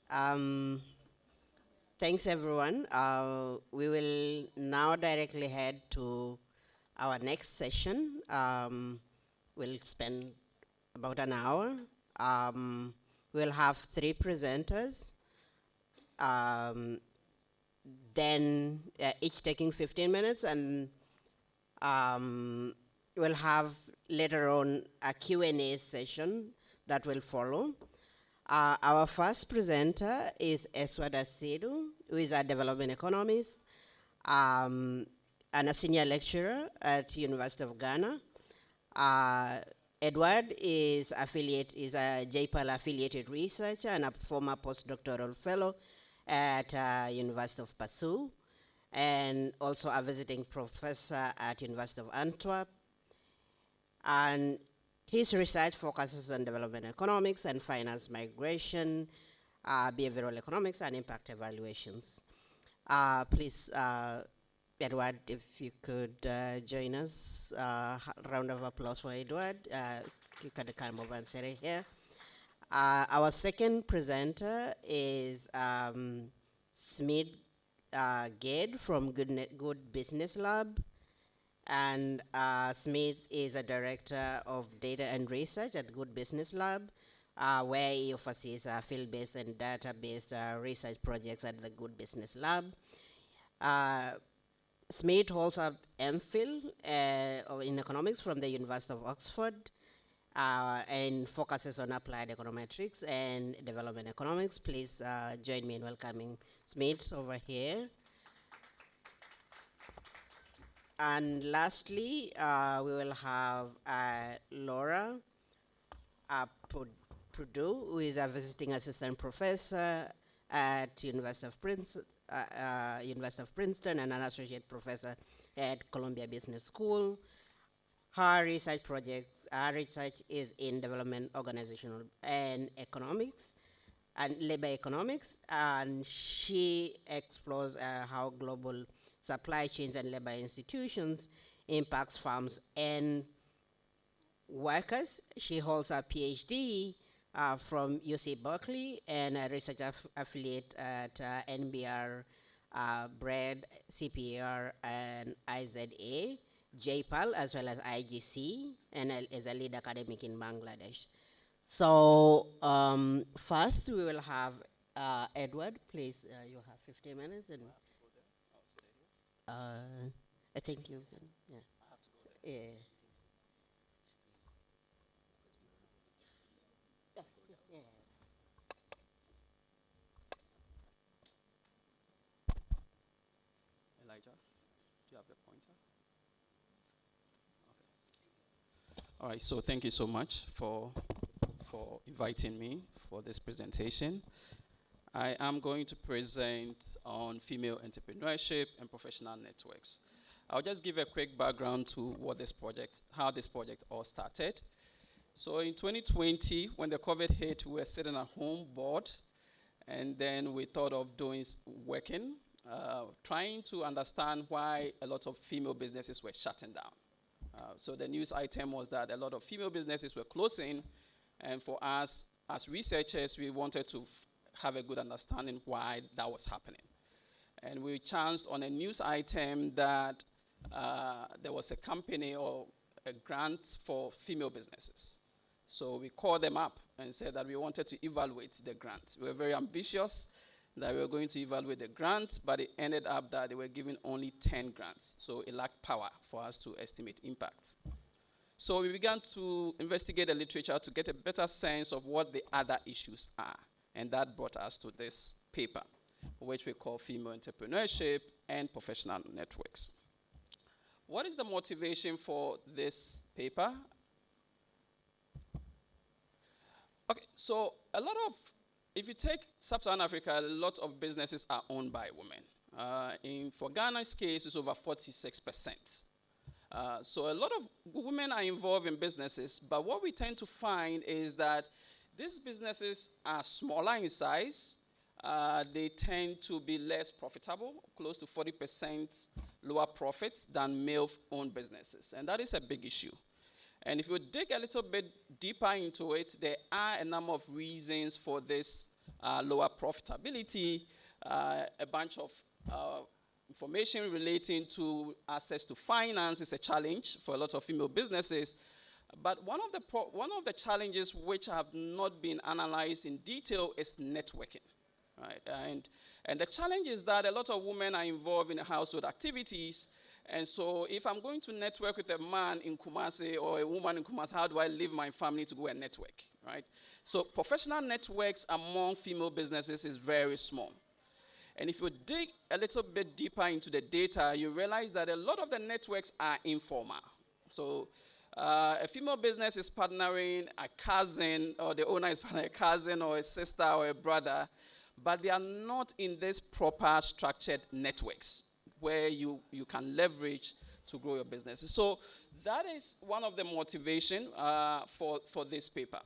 Um, Thanks, everyone. We will now directly head to our next session. We'll spend about an hour. Um, we'll have three presenters, um, then each taking 15 minutes, and um, we'll have later on a Q&A session that will follow. Our first presenter is Asiedu, who is a development economist and a senior lecturer at University of Ghana. Uh, Edward is a JPAL affiliated researcher and a former postdoctoral fellow at University of Passau, and also a visiting professor at University of Antwerp. And his research focuses on development economics and finance migration, behavioral economics, and impact evaluations. Please, Edward, if you could join us. Round of applause for Edward. You can come over and sit here. Our second presenter is Smit Gade from Good Business Lab. And Smith is a director of data and research at Good Business Lab, where he oversees field-based and data-based research projects at the Good Business Lab. Smith holds a MPhil in economics from the University of Oxford and focuses on applied econometrics and development economics. Please join me in welcoming Smith over here. And lastly, we will have Laura Purdue, who is a visiting assistant professor at University of Princeton and an associate professor at Columbia Business School. Her research is in development, organizational, and economics, and labor economics, and she explores how global supply chains and labor institutions impacts farms and workers. She holds a PhD from UC Berkeley and a research affiliate at NBR, BRAC, CPR, and IZA, JPAL, as well as IGC, and is a lead academic in Bangladesh. So first we will have Edward. Please, you have 15 minutes, and I think you can. Yeah. I have to go there. Yeah. Yeah. Elijah, do you have the pointer? Okay. All right, so thank you so much for inviting me for this presentation. I am going to present on female entrepreneurship and professional networks. I'll just give a quick background to how this project all started. So in 2020, when the COVID hit, we were sitting at home bored, and then we thought of working, trying to understand why a lot of female businesses were shutting down. So the news item was that a lot of female businesses were closing, and for us as researchers, we wanted to have a good understanding why that was happening. And we chanced on a news item that there was a company or a grant for female businesses. So we called them up and said that we wanted to evaluate the grant. We were very ambitious that we were going to evaluate the grant, but it ended up that they were giving only 10 grants. So it lacked power for us to estimate impact. So we began to investigate the literature to get a better sense of what the other issues are. And that brought us to this paper, which we call Female Entrepreneurship and Professional Networks. What is the motivation for this paper? Okay, so if you take Sub-Saharan Africa, a lot of businesses are owned by women. For Ghana's case, it's over 46%. So a lot of women are involved in businesses, but what we tend to find is that these businesses are smaller in size. They tend to be less profitable, close to 40% lower profits than male-owned businesses, and that is a big issue. And if you dig a little bit deeper into it, there are a number of reasons for this lower profitability, a bunch of information relating to access to finance is a challenge for a lot of female businesses. But one of the challenges which have not been analyzed in detail is networking, right? And the challenge is that a lot of women are involved in household activities. And so if I'm going to network with a man in Kumasi or a woman in Kumasi, how do I leave my family to go and network, right? So professional networks among female businesses is very small. And if you dig a little bit deeper into the data, you realize that a lot of the networks are informal. So a female business is partnering a cousin, or the owner is partnering a cousin or a sister or a brother, but they are not in these proper structured networks where you can leverage to grow your business. So that is one of the motivation for this paper.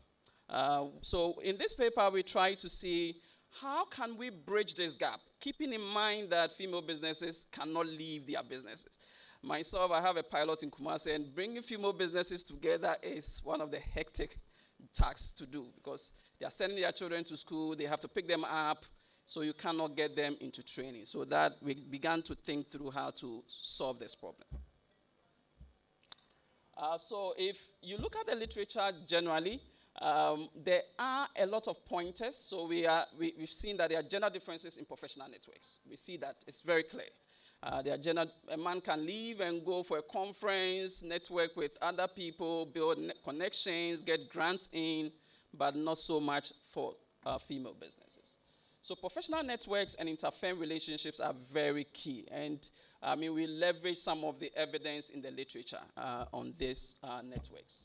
So in this paper, we try to see how can we bridge this gap, keeping in mind that female businesses cannot leave their businesses. Myself, I have a pilot in Kumasi, and bringing female businesses together is one of the hectic tasks to do because they are sending their children to school, they have to pick them up, so you cannot get them into training. So that we began to think through how to solve this problem. So if you look at the literature generally, there are a lot of pointers. So we've seen that there are gender differences in professional networks. We see that it's very clear. A man can leave and go for a conference, network with other people, build connections, get grants in, but not so much for female businesses. So professional networks and interfirm relationships are very key. And we leverage some of the evidence in the literature on these networks.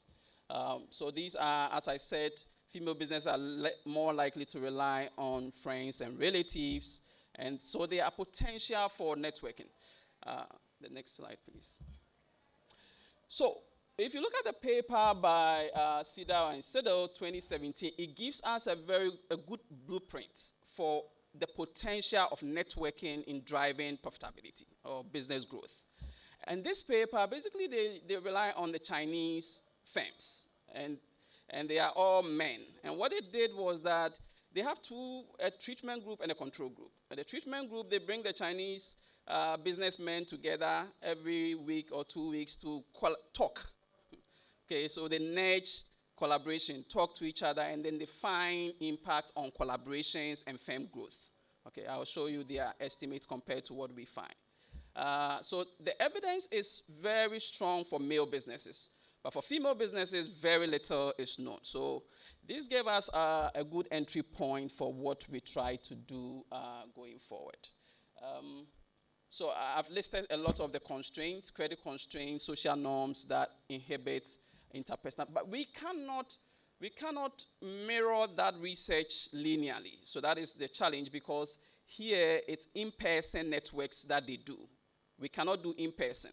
So these are, as I said, female businesses are more likely to rely on friends and relatives. And so there are potential for networking. The next slide, please. So if you look at the paper by Asiedu and Asiedu 2017, it gives us a good blueprint for the potential of networking in driving profitability or business growth. And this paper, basically, they rely on the Chinese firms. And they are all men. And what they did was that they have a treatment group and a control group. And the treatment group, they bring the Chinese businessmen together every week or 2 weeks to talk. Okay, so they nudge collaboration, talk to each other, and then they find impact on collaborations and firm growth. Okay, I'll show you their estimates compared to what we find. So the evidence is very strong for male businesses. But for female businesses, very little is known. So this gave us a good entry point for what we try to do going forward. So I've listed a lot of the constraints, credit constraints, social norms that inhibit interpersonal. But we cannot mirror that research linearly. So that is the challenge because here it's in-person networks that they do. We cannot do in-person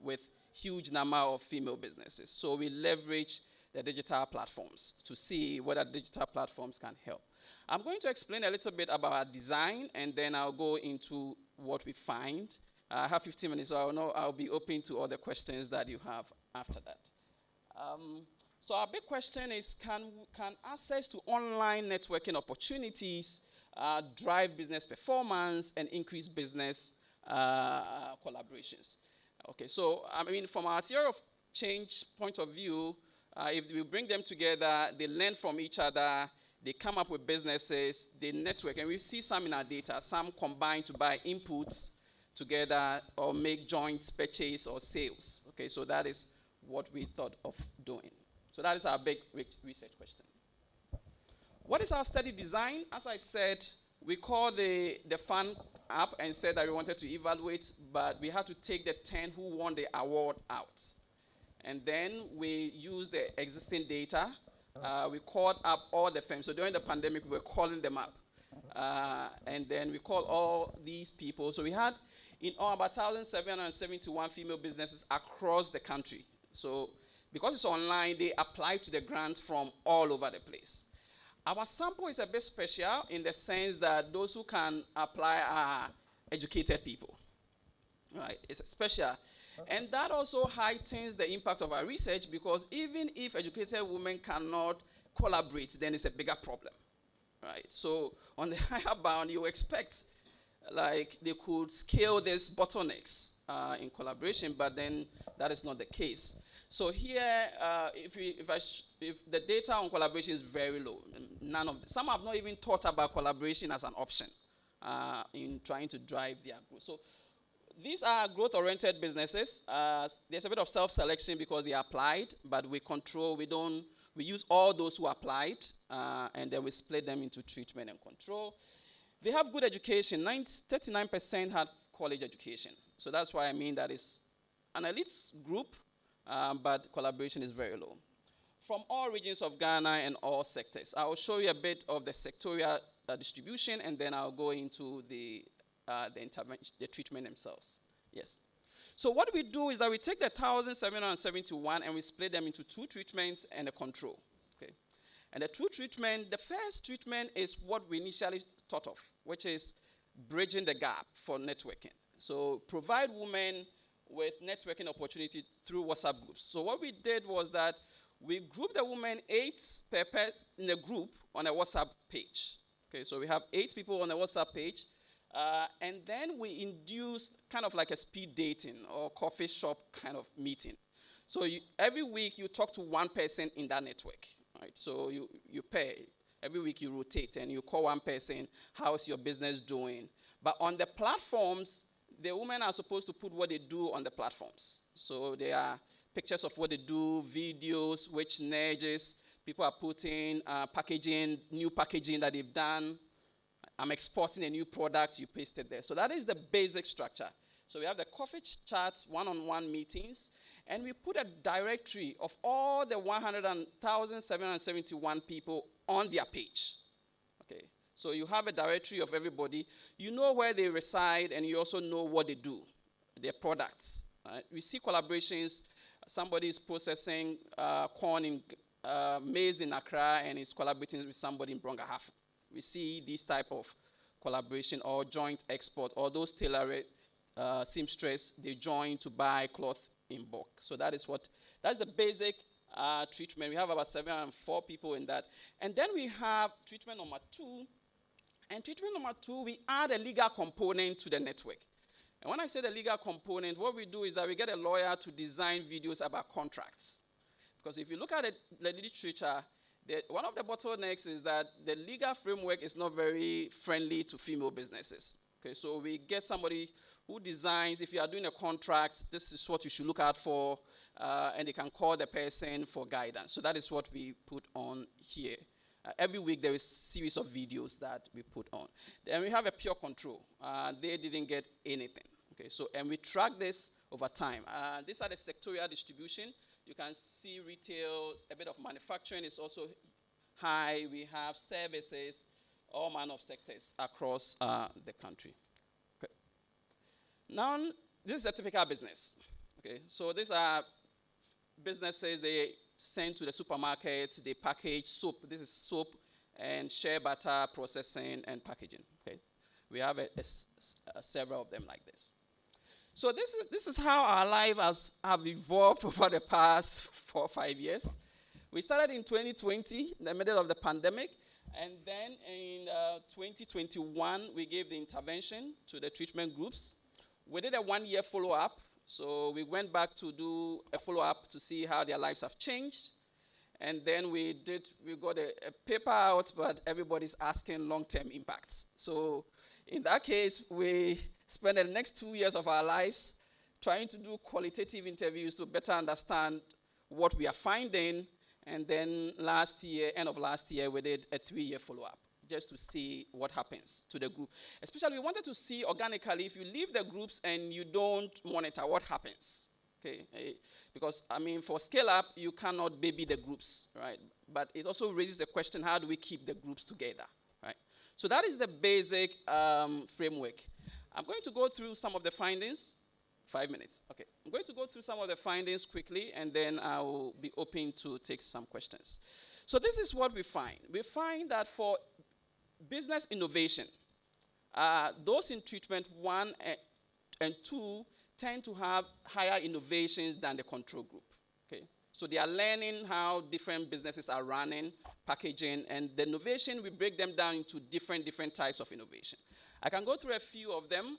with huge number of female businesses. So we leverage the digital platforms to see whether digital platforms can help. I'm going to explain a little bit about our design, and then I'll go into what we find. I have 15 minutes, so I'll be open to all the questions that you have after that. So our big question is, can access to online networking opportunities drive business performance and increase business collaborations? Okay, so from our theory of change point of view, if we bring them together, they learn from each other, they come up with businesses, they network, and we see some in our data. Some combine to buy inputs together or make joint purchase or sales. Okay, so that is what we thought of doing. So that is our big research question. What is our study design? As I said, we called the fund up and said that we wanted to evaluate, but we had to take the 10 who won the award out. And then we used the existing data. We called up all the firms. So during the pandemic, we were calling them up. And then we called all these people. So we had in all about 1,771 female businesses across the country. So because it's online, they apply to the grant from all over the place. Our sample is a bit special in the sense that those who can apply are educated people. Right? It's special. Okay. And that also heightens the impact of our research because even if educated women cannot collaborate, then it's a bigger problem. right? So on the higher bound, you expect like they could scale these bottlenecks in collaboration, but then that is not the case. So here, if the data on collaboration is very low, some have not even thought about collaboration as an option in trying to drive their growth. So these are growth-oriented businesses. There's a bit of self-selection because they applied, but we use all those who applied, and then we split them into treatment and control. They have good education. 39% had college education. So that's why I mean that it's an elite group, but collaboration is very low. From all regions of Ghana and all sectors. I will show you a bit of the sectorial distribution, and then I'll go into the intervention, the treatment themselves. Yes. So what we do is that we take the 1,771 and we split them into 2 treatments and a control. Okay. And the 2 treatment, the first treatment is what we initially thought of, which is bridging the gap for networking. So provide women with networking opportunity through WhatsApp groups. So what we did was that we grouped the women 8 in a group on a WhatsApp page. Okay, so we have 8 people on the WhatsApp page. And then we induced kind of like a speed dating or coffee shop kind of meeting. So every week you talk to one person in that network, right? So you pay. Every week you rotate and you call one person, how's your business doing? But on the platforms, the women are supposed to put what they do on the platforms. So there are pictures of what they do, videos, which nudges, people are putting packaging, new packaging that they've done. I'm exporting a new product, you paste it there. So that is the basic structure. So we have the coffee chats, one-on-one meetings, and we put a directory of all the 1,771 people on their page. Okay, so you have a directory of everybody. You know where they reside, and you also know what they do, their products. We see collaborations. Somebody is processing corn in maize in Accra, and is collaborating with somebody in Brongahaf. We see this type of collaboration or joint export, or those tailored seamstress, they join to buy cloth in bulk. So that's the basic treatment. We have about 704 people in that. And then we have treatment number 2. And treatment number 2, we add a legal component to the network. And when I say the legal component, what we do is that we get a lawyer to design videos about contracts. Because if you look at the literature, one of the bottlenecks is that the legal framework is not very friendly to female businesses. Okay, so we get somebody who designs, if you are doing a contract, this is what you should look out for, and they can call the person for guidance. So that is what we put on here. Every week there is a series of videos that we put on. Then we have a pure control. They didn't get anything. Okay, so, and we track this over time. These are the sectorial distribution. You can see retail, a bit of manufacturing is also high. We have services, all manner of sectors across the country. Okay. Now, this is a typical business. Okay, so these are businesses, they send to the supermarket, they package soap. This is soap and shea butter processing and packaging. Okay, we have several of them like this. So this is how our lives have evolved over the past 4 or 5 years. We started in 2020, in the middle of the pandemic, and then in 2021, we gave the intervention to the treatment groups. We did a 1-year follow-up, so we went back to do a follow-up to see how their lives have changed. And then we got a paper out, but everybody's asking long-term impacts. So in that case, we spent the next 2 years of our lives trying to do qualitative interviews to better understand what we are finding. And then end of last year, we did a 3-year follow-up just to see what happens to the group. Especially, we wanted to see organically, if you leave the groups and you don't monitor, what happens. Okay, because, I mean, for scale-up, you cannot baby the groups, right? But it also raises the question, how do we keep the groups together, right? So that is the basic framework. I'm going to go through some of the findings. 5 minutes. Okay. I'm going to go through some of the findings quickly, and then I will be open to take some questions. So this is what we find. We find that for business innovation, those in treatment 1 and 2 tend to have higher innovations than the control group. Okay. So they are learning how different businesses are running, packaging, and the innovation, we break them down into different types of innovation. I can go through a few of them.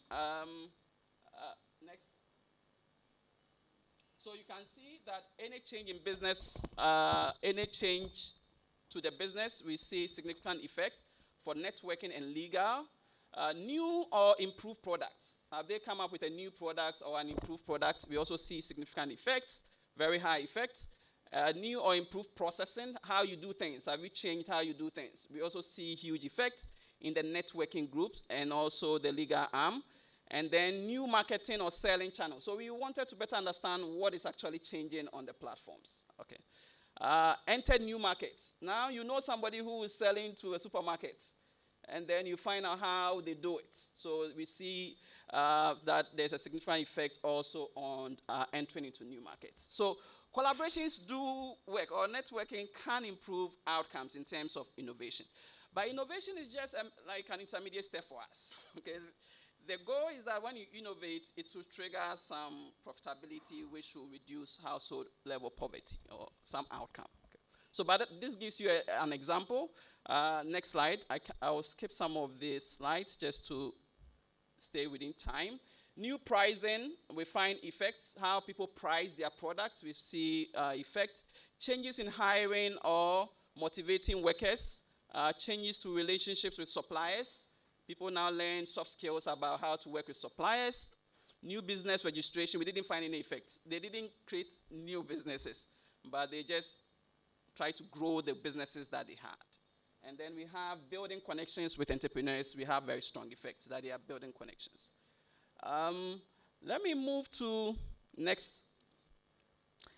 Next. So you can see that any change in business, any change to the business, we see significant effect for networking and legal. New or improved products. Have they come up with a new product or an improved product? We also see significant effect, very high effect. New or improved processing, how you do things. Have you changed how you do things? We also see huge effect in the networking groups and also the legal arm. And then new marketing or selling channels. So we wanted to better understand what is actually changing on the platforms. Okay. Enter new markets. Now you know somebody who is selling to a supermarket, and then you find out how they do it. So we see that there's a significant effect also on entering into new markets. So collaborations do work, or networking can improve outcomes in terms of innovation. But innovation is just like an intermediate step for us. Okay. The goal is that when you innovate, it will trigger some profitability, which will reduce household level poverty or some outcome. Okay. So, but this gives you an example. Next slide. I will skip some of these slides just to stay within time. New pricing, we find effects, how people price their products. We see effect. Changes in hiring or motivating workers. Changes to relationships with suppliers. People now learn soft skills about how to work with suppliers. New business registration, we didn't find any effects. They didn't create new businesses, but they just tried to grow the businesses that they had. And then we have building connections with entrepreneurs. We have very strong effects that they are building connections. Let me move to next.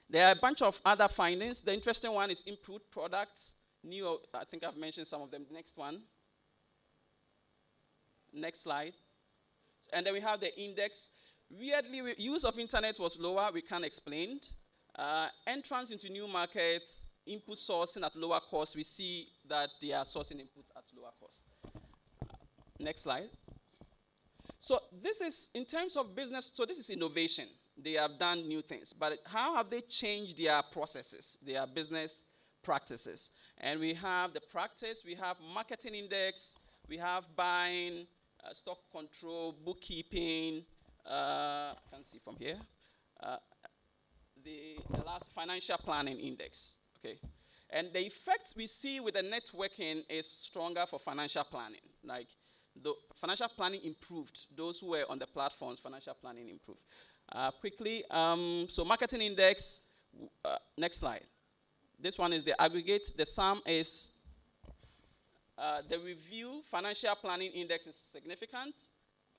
There are a bunch of other findings. The interesting one is improved products. New, I think I've mentioned some of them. Next one. Next slide. And then we have the index. Weirdly, use of internet was lower. We can't explain. Entrance into new markets, input sourcing at lower cost. We see that they are sourcing inputs at lower cost. Next slide. So this is, in terms of business, so this is innovation. They have done new things. But how have they changed their processes, their business practices? And we have the practice. We have marketing index. We have buying, stock control, bookkeeping, I can see from here, the last financial planning index, okay? And the effect we see with the networking is stronger for financial planning. Like, the financial planning improved. Those who were on the platforms, financial planning improved. Quickly, so marketing index, next slide. This one is the aggregate. The sum is the review financial planning index is significant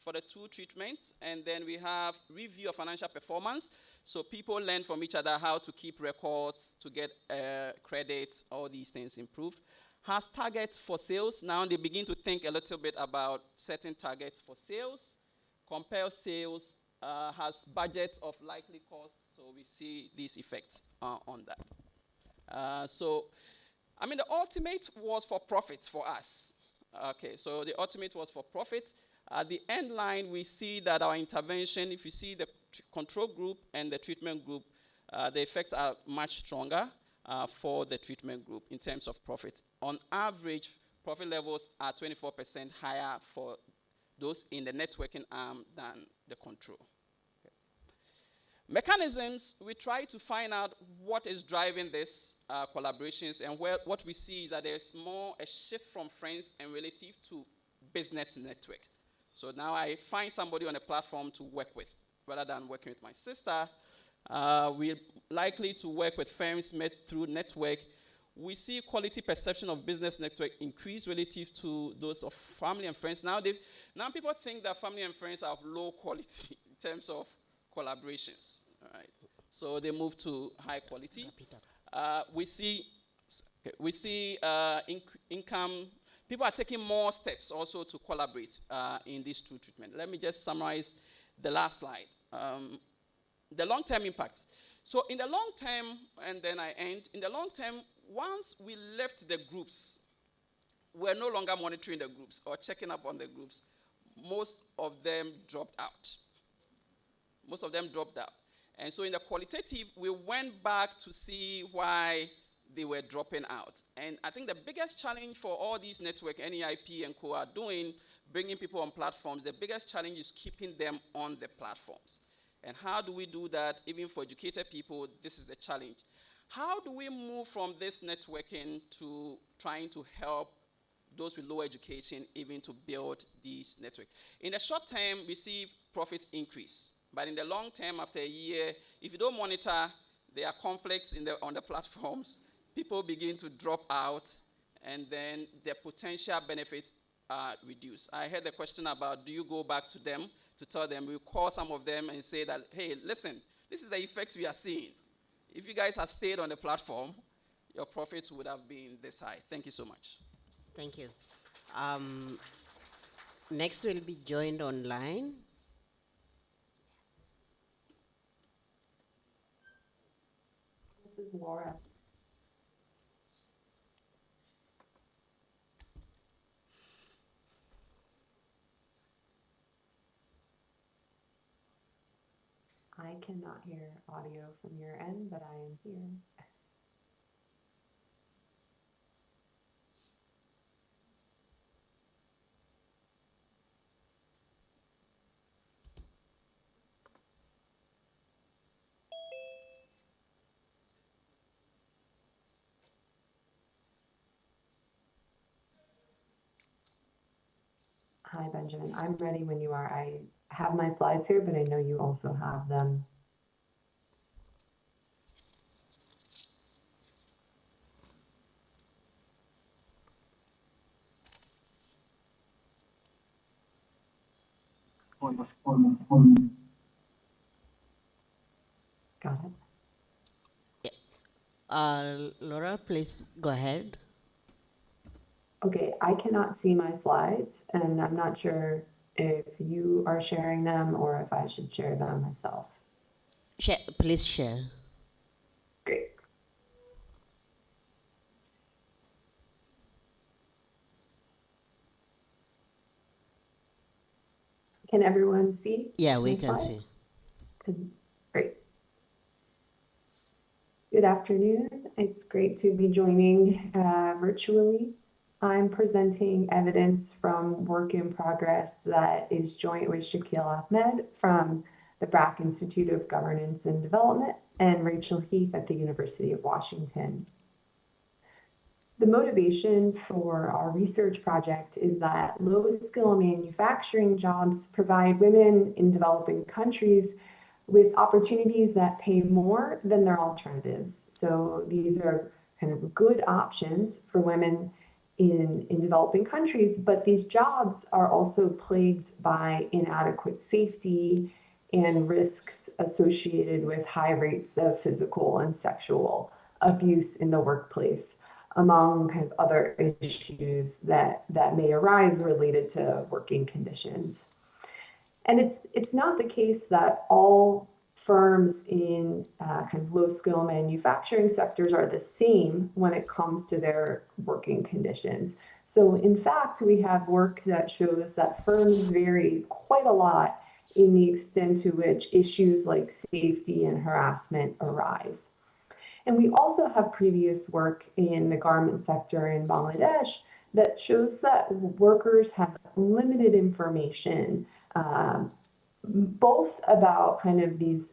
for the two treatments. And then we have review of financial performance. So people learn from each other how to keep records, to get credit, all these things improved. Has target for sales. Now they begin to think a little bit about setting targets for sales. Compare sales, has budget of likely costs. So we see these effects on that. So, I mean, the ultimate was for profit for us. Okay, so the ultimate was for profit. At the end line, we see that our intervention, if you see the control group and the treatment group, the effects are much stronger for the treatment group in terms of profit. On average, profit levels are 24% higher for those in the networking arm than the control. Mechanisms, we try to find out what is driving this collaborations, and what we see is that there's more a shift from friends and relative to business network. So now I find somebody on a platform to work with, rather than working with my sister. We're likely to work with firms made through network. We see quality perception of business network increase relative to those of family and friends. Now people think that family and friends are of low quality in terms of collaborations. All right. So they move to high quality. We see income. People are taking more steps also to collaborate in these two treatments. Let me just summarize the last slide. The long-term impacts. So in the long term, and then I end, in the long term, once we left the groups, we're no longer monitoring the groups or checking up on the groups. Most of them dropped out. Most of them dropped out. And so in the qualitative, we went back to see why they were dropping out. And I think the biggest challenge for all these network, NEIP and co are doing, bringing people on platforms, the biggest challenge is keeping them on the platforms. And how do we do that? Even for educated people, this is the challenge. How do we move from this networking to trying to help those with lower education even to build these networks? In the short term, we see profit increase. But in the long term, after a year, if you don't monitor, there are conflicts on the platforms. People begin to drop out, and then the potential benefits are reduced. I heard the question about, do you go back to them to tell them? We call some of them and say that, hey, listen, this is the effects we are seeing. If you guys had stayed on the platform, your profits would have been this high. Thank you so much. Thank you. Next will be joined online. This is Laura. I cannot hear audio from your end, but I am here. Hi, Benjamin. I'm ready when you are. I have my slides here, but I know you also have them. Got it. Laura, please go ahead. Okay, I cannot see my slides, and I'm not sure if you are sharing them or if I should share them myself. Please share. Great. Can everyone see? Yeah, we my can slides? see. Good. Great. Good afternoon. It's great to be joining virtually. I'm presenting evidence from work in progress that is joint with Shakil Ahmed from the BRAC Institute of Governance and Development and Rachel Heath at the University of Washington. The motivation for our research project is that low-skill manufacturing jobs provide women in developing countries with opportunities that pay more than their alternatives. So these are kind of good options for women in developing countries, but these jobs are also plagued by inadequate safety and risks associated with high rates of physical and sexual abuse in the workplace, among kind of other issues that may arise related to working conditions. And it's not the case that all firms in kind of low-skill manufacturing sectors are the same when it comes to their working conditions. So in fact, we have work that shows that firms vary quite a lot in the extent to which issues like safety and harassment arise. And we also have previous work in the garment sector in Bangladesh that shows that workers have limited information, both about kind of these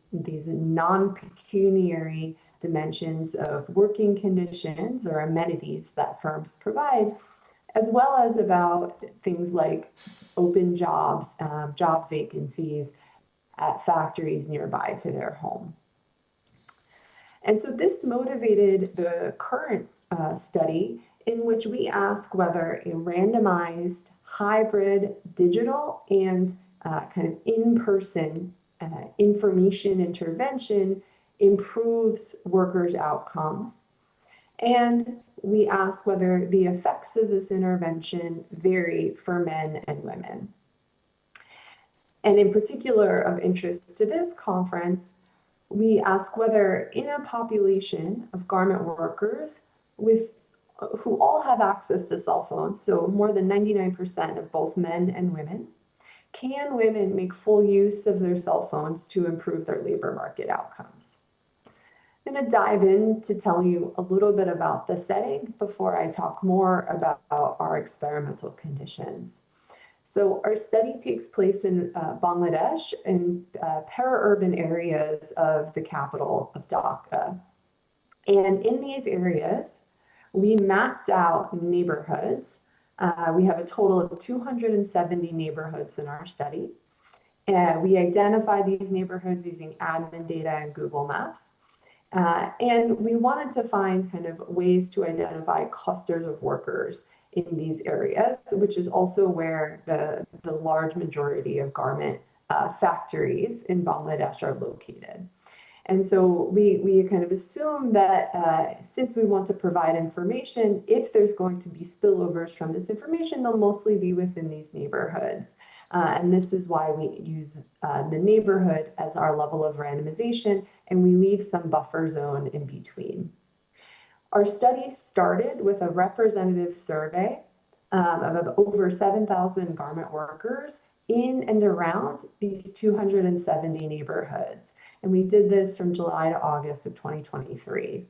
non-pecuniary dimensions of working conditions or amenities that firms provide, as well as about things like open jobs, job vacancies at factories nearby to their home. And so this motivated the current study in which we ask whether a randomized hybrid digital and kind of in-person information intervention improves workers' outcomes. And we ask whether the effects of this intervention vary for men and women. And in particular of interest to this conference, we ask whether in a population of garment workers who all have access to cell phones, so more than 99% of both men and women, Can women make full use of their cell phones to improve their labor market outcomes? I'm going to dive in to tell you a little bit about the setting before I talk more about our experimental conditions. So our study takes place in Bangladesh in para-urban areas of the capital of Dhaka. And in these areas, we mapped out neighborhoods. We have a total of 270 neighborhoods in our study. And we identified these neighborhoods using admin data and Google Maps. And we wanted to find kind of ways to identify clusters of workers in these areas, which is also where the large majority of garment factories in Bangladesh are located. And so we kind of assume that since we want to provide information, if there's going to be spillovers from this information, they'll mostly be within these neighborhoods. And this is why we use the neighborhood as our level of randomization, and we leave some buffer zone in between. Our study started with a representative survey of over 7,000 garment workers in and around these 270 neighborhoods. And we did this from July to August of 2023.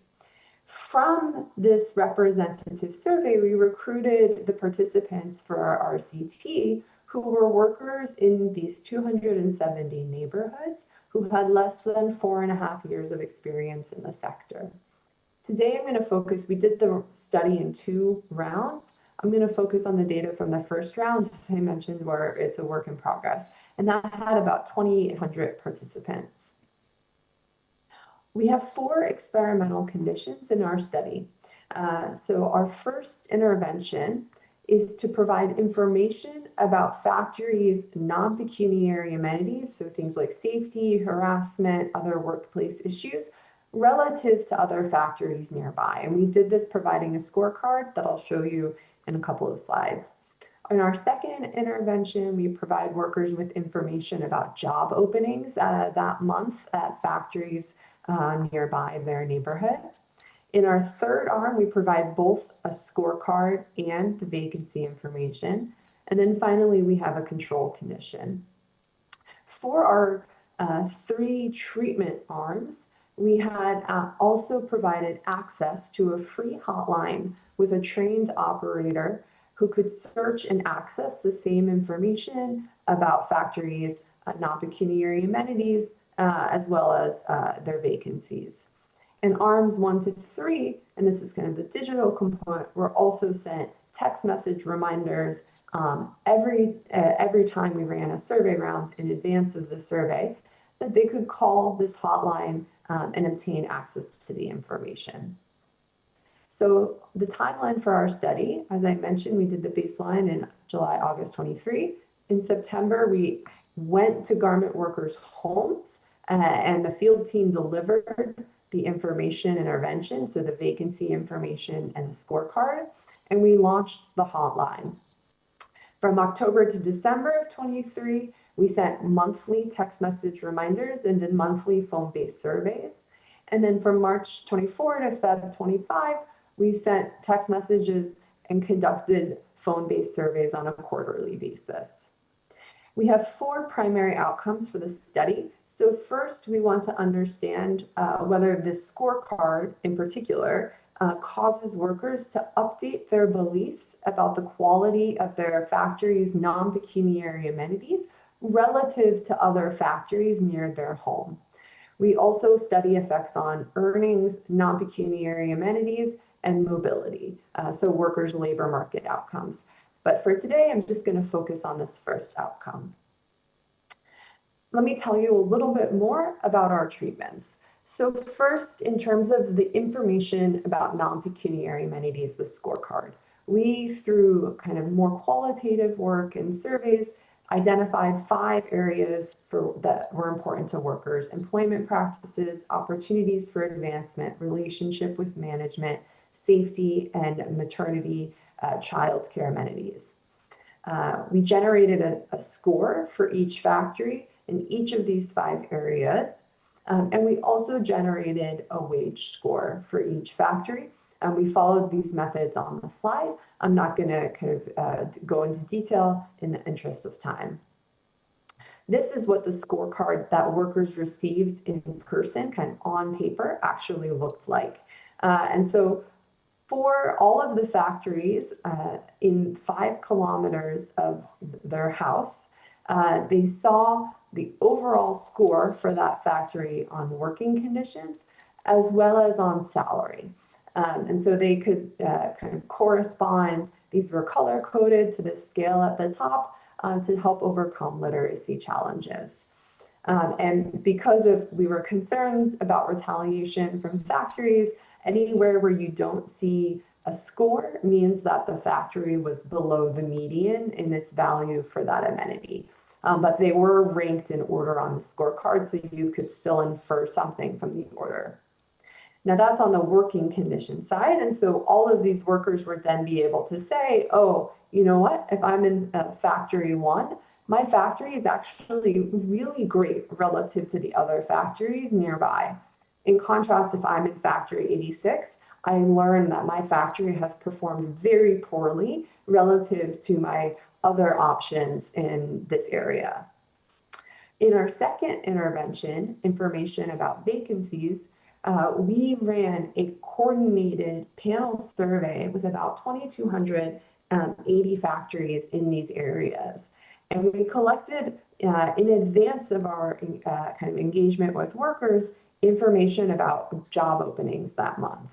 From this representative survey, we recruited the participants for our RCT who were workers in these 270 neighborhoods who had less than 4.5 years of experience in the sector. Today, I'm going to focus, we did the study in 2 rounds. I'm going to focus on the data from the first round, as I mentioned, where it's a work in progress. And that had about 2,800 participants. We have 4 experimental conditions in our study. So our first intervention is to provide information about factories' non-pecuniary amenities, so things like safety, harassment, other workplace issues, relative to other factories nearby. And we did this providing a scorecard that I'll show you in a couple of slides. In our second intervention, we provide workers with information about job openings that month at factories nearby their neighborhood. In our third arm, we provide both a scorecard and the vacancy information. And then finally, we have a control condition. For our 3 treatment arms, we had also provided access to a free hotline with a trained operator who could search and access the same information about factories' non-pecuniary amenities, as well as their vacancies. And arms 1 to 3, and this is kind of the digital component, were also sent text message reminders every time we ran a survey round in advance of the survey, that they could call this hotline and obtain access to the information. So the timeline for our study, as I mentioned, we did the baseline in July, August 23. In September, we went to garment workers' homes and the field team delivered the information intervention, so the vacancy information and the scorecard, and we launched the hotline. From October to December of 23, we sent monthly text message reminders and did monthly phone-based surveys. And then from March 24 to Feb 25, we sent text messages and conducted phone-based surveys on a quarterly basis. We have 4 primary outcomes for the study. So first, we want to understand whether this scorecard in particular causes workers to update their beliefs about the quality of their factory's non-pecuniary amenities relative to other factories near their home. We also study effects on earnings, non-pecuniary amenities, and mobility, so workers' labor market outcomes. But for today, I'm just going to focus on this first outcome. Let me tell you a little bit more about our treatments. So first, in terms of the information about non-pecuniary amenities, the scorecard, we, through kind of more qualitative work and surveys, identified 5 areas that were important to workers: employment practices, opportunities for advancement, relationship with management, safety, and maternity child care amenities. We generated a score for each factory in each of these 5 areas. And we also generated a wage score for each factory. We followed these methods on the slide. I'm not going to kind of go into detail in the interest of time. This is what the scorecard that workers received in person, kind of on paper, actually looked like. And so for all of the factories in 5 kilometers of their house, they saw the overall score for that factory on working conditions as well as on salary. And so they could kind of correspond, these were color coded to the scale at the top to help overcome literacy challenges. And because we were concerned about retaliation from factories, anywhere where you don't see a score means that the factory was below the median in its value for that amenity. But they were ranked in order on the scorecard, so you could still infer something from the order. Now that's on the working condition side. And so all of these workers would then be able to say, oh, you know what, if I'm in factory 1, my factory is actually really great relative to the other factories nearby. In contrast, if I'm in factory 86, I learned that my factory has performed very poorly relative to my other options in this area. In our second intervention, information about vacancies, we ran a coordinated panel survey with about 2,280 factories in these areas. And we collected, in advance of our kind of engagement with workers, information about job openings that month.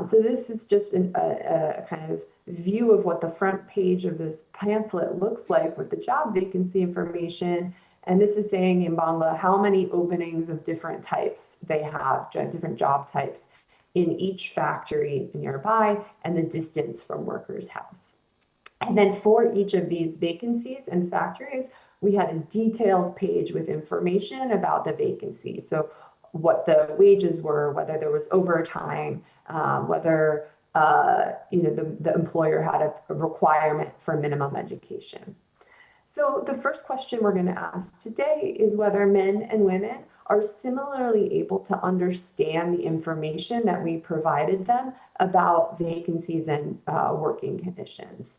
So this is just a kind of view of what the front page of this pamphlet looks like with the job vacancy information. And this is saying in Bangla how many openings of different types they have, different job types in each factory nearby, and the distance from workers' house. And then for each of these vacancies and factories, we had a detailed page with information about the vacancy. So what the wages were, whether there was overtime, whether the employer had a requirement for minimum education. So the first question we're going to ask today is whether men and women are similarly able to understand the information that we provided them about vacancies and working conditions.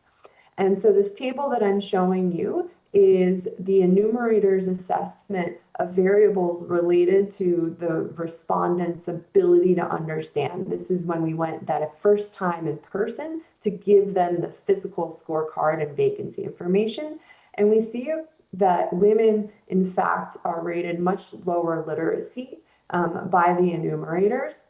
And so this table that I'm showing you is the enumerator's assessment of variables related to the respondents' ability to understand. This is when we went that first time in person to give them the physical scorecard and vacancy information. And we see that women, in fact, are rated much lower literacy by the enumerators.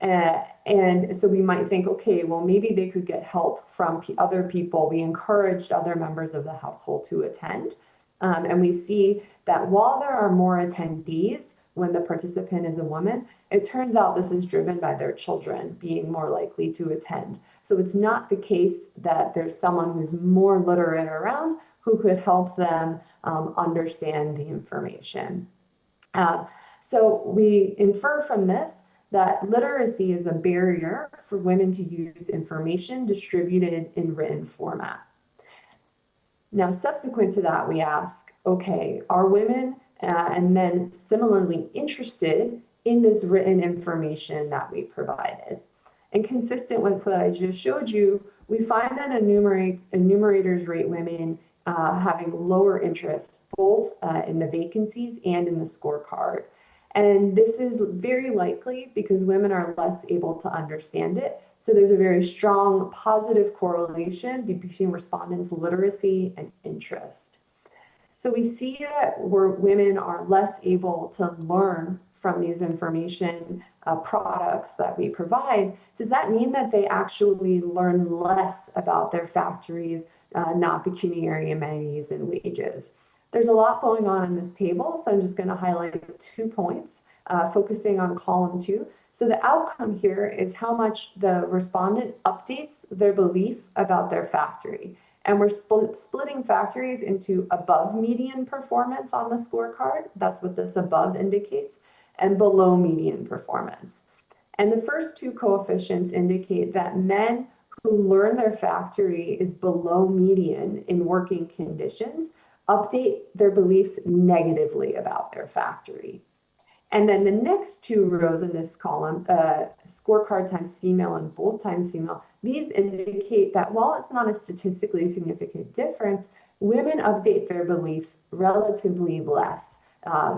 And so we might think, okay, well, maybe they could get help from other people. We encouraged other members of the household to attend. And we see that while there are more attendees when the participant is a woman, it turns out this is driven by their children being more likely to attend. So it's not the case that there's someone who's more literate around who could help them understand the information. So we infer from this that literacy is a barrier for women to use information distributed in written format. Now, subsequent to that, we ask, okay, are women and men similarly interested in this written information that we provided? And consistent with what I just showed you, we find that enumerators rate women having lower interest, both in the vacancies and in the scorecard. And this is very likely because women are less able to understand it. So there's a very strong positive correlation between respondents' literacy and interest. So we see that where women are less able to learn from these information products that we provide, does that mean that they actually learn less about their factories, not pecuniary amenities and wages? There's a lot going on in this table, so I'm just going to highlight 2 points, focusing on column 2. So the outcome here is how much the respondent updates their belief about their factory. And we're splitting factories into above median performance on the scorecard. That's what this above indicates, and below median performance. And the first 2 coefficients indicate that men who learn their factory is below median in working conditions update their beliefs negatively about their factory. And then the next 2 rows in this column, scorecard times female and both times female, these indicate that while it's not a statistically significant difference, women update their beliefs relatively less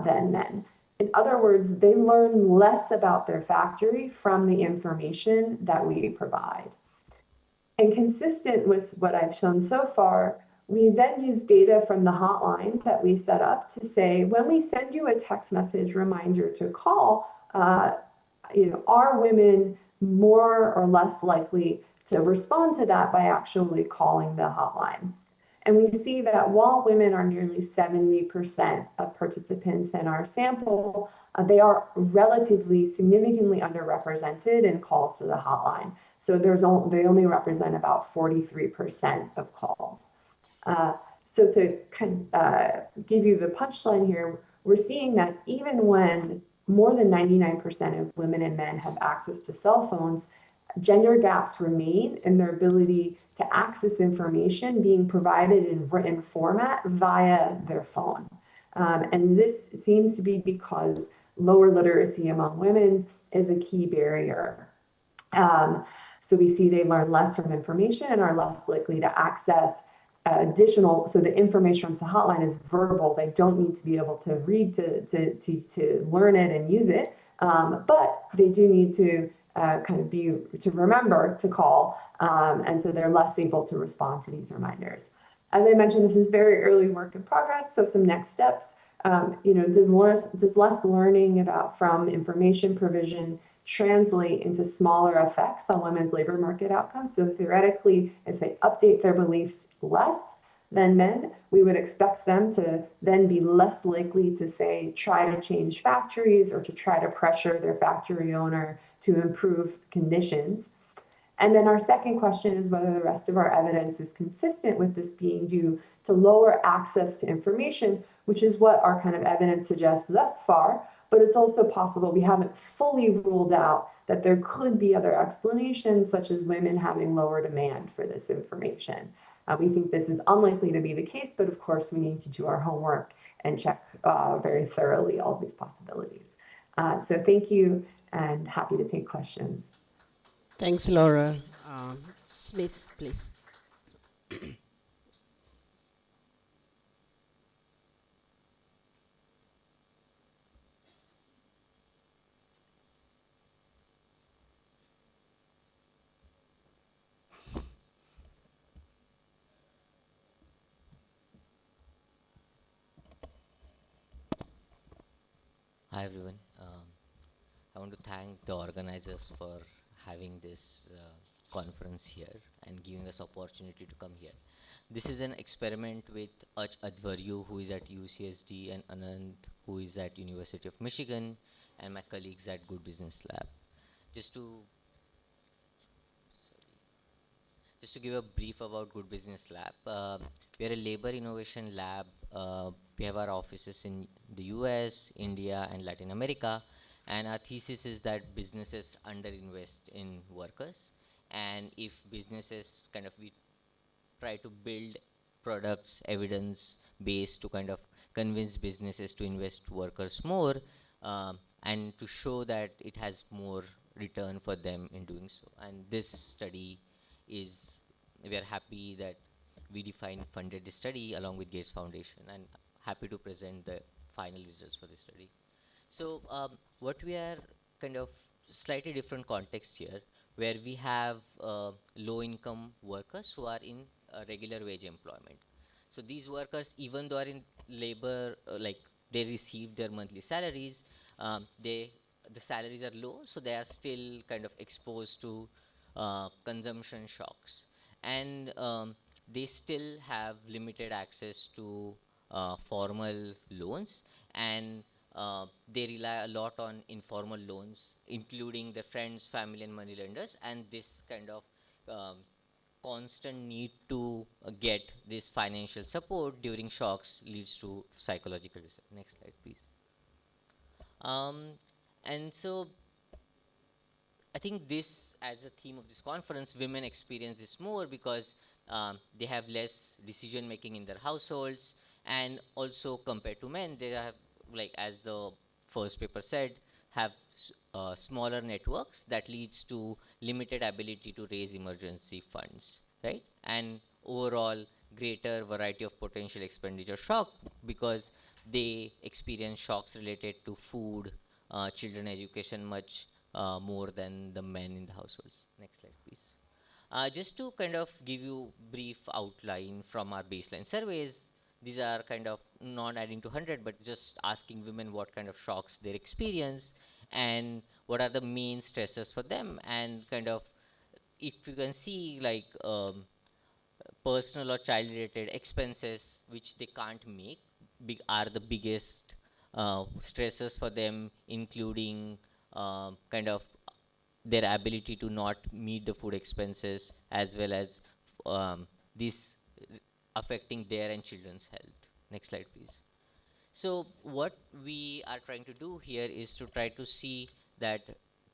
than men. In other words, they learn less about their factory from the information that we provide. And consistent with what I've shown so far, we then use data from the hotline that we set up to say, when we send you a text message reminder to call, are women more or less likely to respond to that by actually calling the hotline? And we see that while women are nearly 70% of participants in our sample, they are relatively significantly underrepresented in calls to the hotline. So they only represent about 43% of calls. So to give you the punchline here, we're seeing that even when more than 99% of women and men have access to cell phones, gender gaps remain in their ability to access information being provided in written format via their phone. And this seems to be because lower literacy among women is a key barrier. So we see they learn less from information and are less likely to access additional, so the information from the hotline is verbal. They don't need to be able to read to learn it and use it, but they do need to to remember to call, and so they're less able to respond to these reminders. As I mentioned, this is very early work in progress, so some next steps. Does less learning from information provision translate into smaller effects on women's labor market outcomes? So theoretically, if they update their beliefs less than men, we would expect them to then be less likely to try to change factories or to try to pressure their factory owner to improve conditions. And then our second question is whether the rest of our evidence is consistent with this being due to lower access to information, which is what our evidence suggests thus far, but it's also possible we haven't fully ruled out that there could be other explanations, such as women having lower demand for this information. We think this is unlikely to be the case, but of course we need to do our homework and check very thoroughly all these possibilities. So thank you, and happy to take questions. Thanks, Laura. Smit, please. Hi everyone. I want to thank the organizers for having this conference here and giving us opportunity to come here. This is an experiment with Ach Advaryu, who is at UCSD, and Anand, who is at University of Michigan, and my colleagues at Good Business Lab. Just to give a brief about Good Business Lab, we are a labor innovation lab. We have our offices in the US, India, and Latin America. And our thesis is that businesses underinvest in workers. And if businesses we try to build products, evidence-based to convince businesses to invest workers more, and to show that it has more return for them in doing so. And this study is, we are happy that we funded the study along with Gates Foundation, and happy to present the final results for the study. So what we are slightly different context here, where we have low-income workers who are in regular wage employment. So these workers, even though are in labor, they receive their monthly salaries, the salaries are low, so they are still exposed to consumption shocks. And they still have limited access to formal loans, and they rely a lot on informal loans, including their friends, family, and money lenders. And this constant need to get this financial support during shocks leads to psychological distress. Next slide, please. And so I think this, as a theme of this conference, women experience this more because they have less decision making in their households, and also compared to men, they have, as the first paper said, have smaller networks that leads to limited ability to raise emergency funds, right? And overall, greater variety of potential expenditure shock because they experience shocks related to food, children education much more than the men in the households. Next slide, please. Just to kind of give you brief outline from our baseline surveys, these are kind of not adding to 100, but just asking women what kind of shocks they experience and what are the main stresses for them, and kind of if you can see like personal or child related expenses which they can't make are the biggest stresses for them, including kind of their ability to not meet the food expenses, as well as this affecting their and children's health. Next slide, please. So what we are trying to do here is to try to see that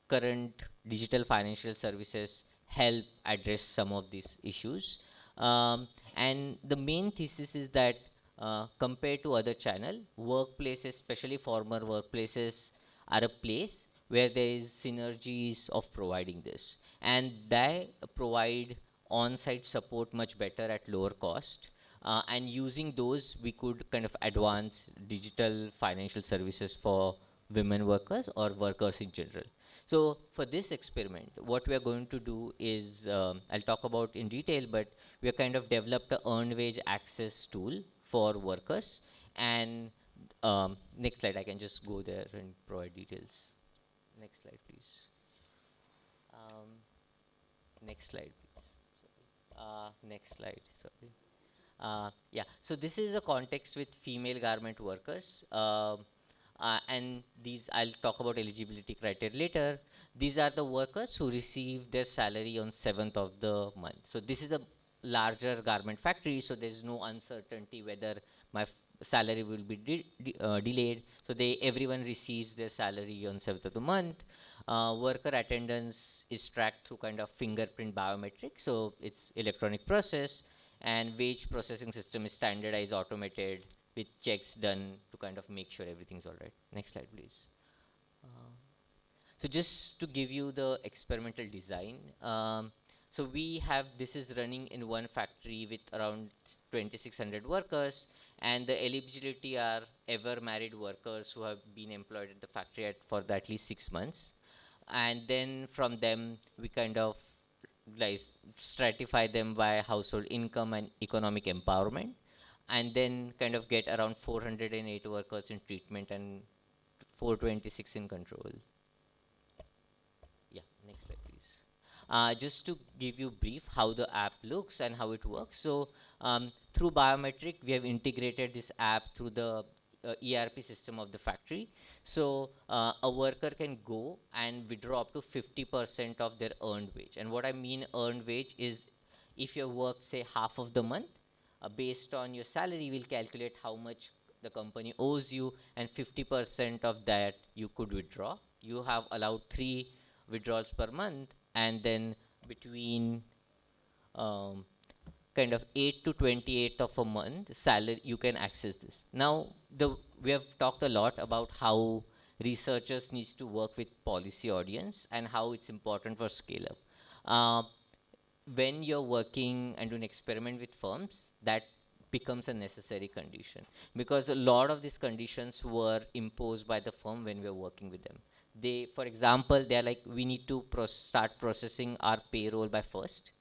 current digital financial services help address some of these issues. And the main thesis is that compared to other channel, workplaces, especially former workplaces, are a place where there is synergies of providing this. And they provide on-site support much better at lower cost. And using those, we could kind of advance digital financial services for women workers or workers in general. So for this experiment, what we are going to do is, I'll talk about in detail, but we have kind of developed a earned wage access tool for workers. And next slide, I can just go there and provide details. Next slide, please. Next slide, please. Next slide, sorry. Yeah, so this is a context with female garment workers. And these, I'll talk about eligibility criteria later. These are the workers who receive their salary on 7th of the month. So this is a larger garment factory, so there's no uncertainty whether my salary will be delayed. So everyone receives their salary on 7th of the month. Worker attendance is tracked through kind of fingerprint biometric, so it's electronic process, and wage processing system is standardized, automated, with checks done to kind of make sure everything's all right. Next slide, please. So just to give you the experimental design, so we have, this is running in one factory with around 2,600 workers, and the eligibility are ever married workers who have been employed at the factory for at least 6 months. And then from them, we kind of like stratify them by household income and economic empowerment, and then kind of get around 408 workers in treatment and 426 in control. Yeah, next slide, please. Just to give you brief how the app looks and how it works. So through biometric, we have integrated this app through the ERP system of the factory. So a worker can go and withdraw up to 50% of their earned wage. And what I mean earned wage is if you work, say, half of the month, based on your salary, we'll calculate how much the company owes you, and 50% of that you could withdraw. You have allowed 3 withdrawals per month, and then between kind of 8 to 28th of a month salary, you can access this. Now, we have talked a lot about how researchers needs to work with policy audience and how it's important for scale up. When you're working and doing experiment with firms, that becomes a necessary condition, because a lot of these conditions were imposed by the firm when we were working with them. They, for example, they're like, we need to start processing our payroll by 1st.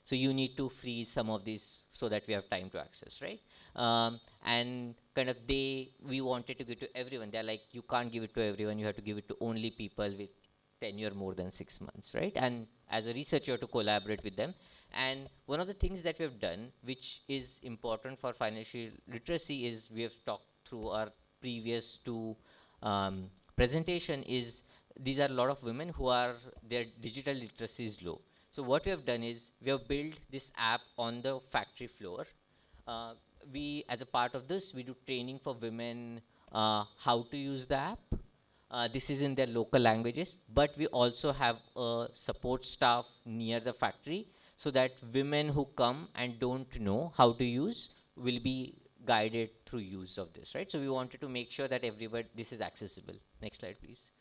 So you need to freeze some of these so that we have time to access, right? And kind of we wanted to give to everyone. They're like, you can't give it to everyone. You have to give it to only people with tenure more than 6 months, right? And as a researcher, to collaborate with them. And one of the things that we have done, which is important for financial literacy, is we have talked through our previous 2 presentation, is these are a lot of women who are, their digital literacy is low. So what we have done is we have built this app on the factory floor. We, as a part of this, we do training for women how to use the app. This is in their local languages, but we also have a support staff near the factory so that women who come and don't know how to use will be guided through use of this, right? So we wanted to make sure that everybody, this is accessible. Next slide, please.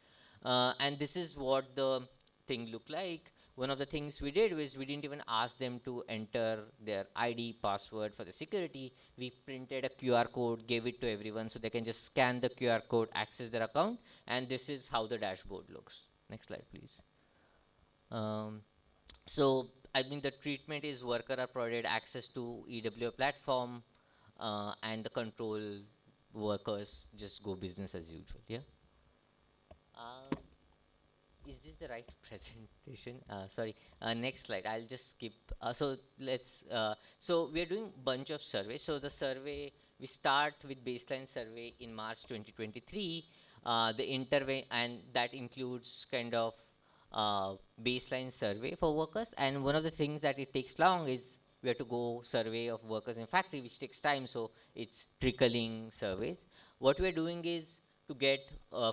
And this is what the thing looked like. one of the things we did was we didn't even ask them to enter their ID password for the security. We printed a QR code, gave it to everyone so they can just scan the QR code, access their account, and this is how the dashboard looks. Next slide, please. So I mean the treatment is worker are provided access to EWA platform, and the control workers just go business as usual. Yeah. Is this the right presentation? Sorry. Next slide. I'll just skip. So let's. So we are doing bunch of surveys. So the survey we start with baseline survey in March 2023. The intervene and that includes kind of baseline survey for workers. And one of the things that it takes long is we have to go survey of workers in factory, which takes time. So it's trickling surveys. What we are doing is to get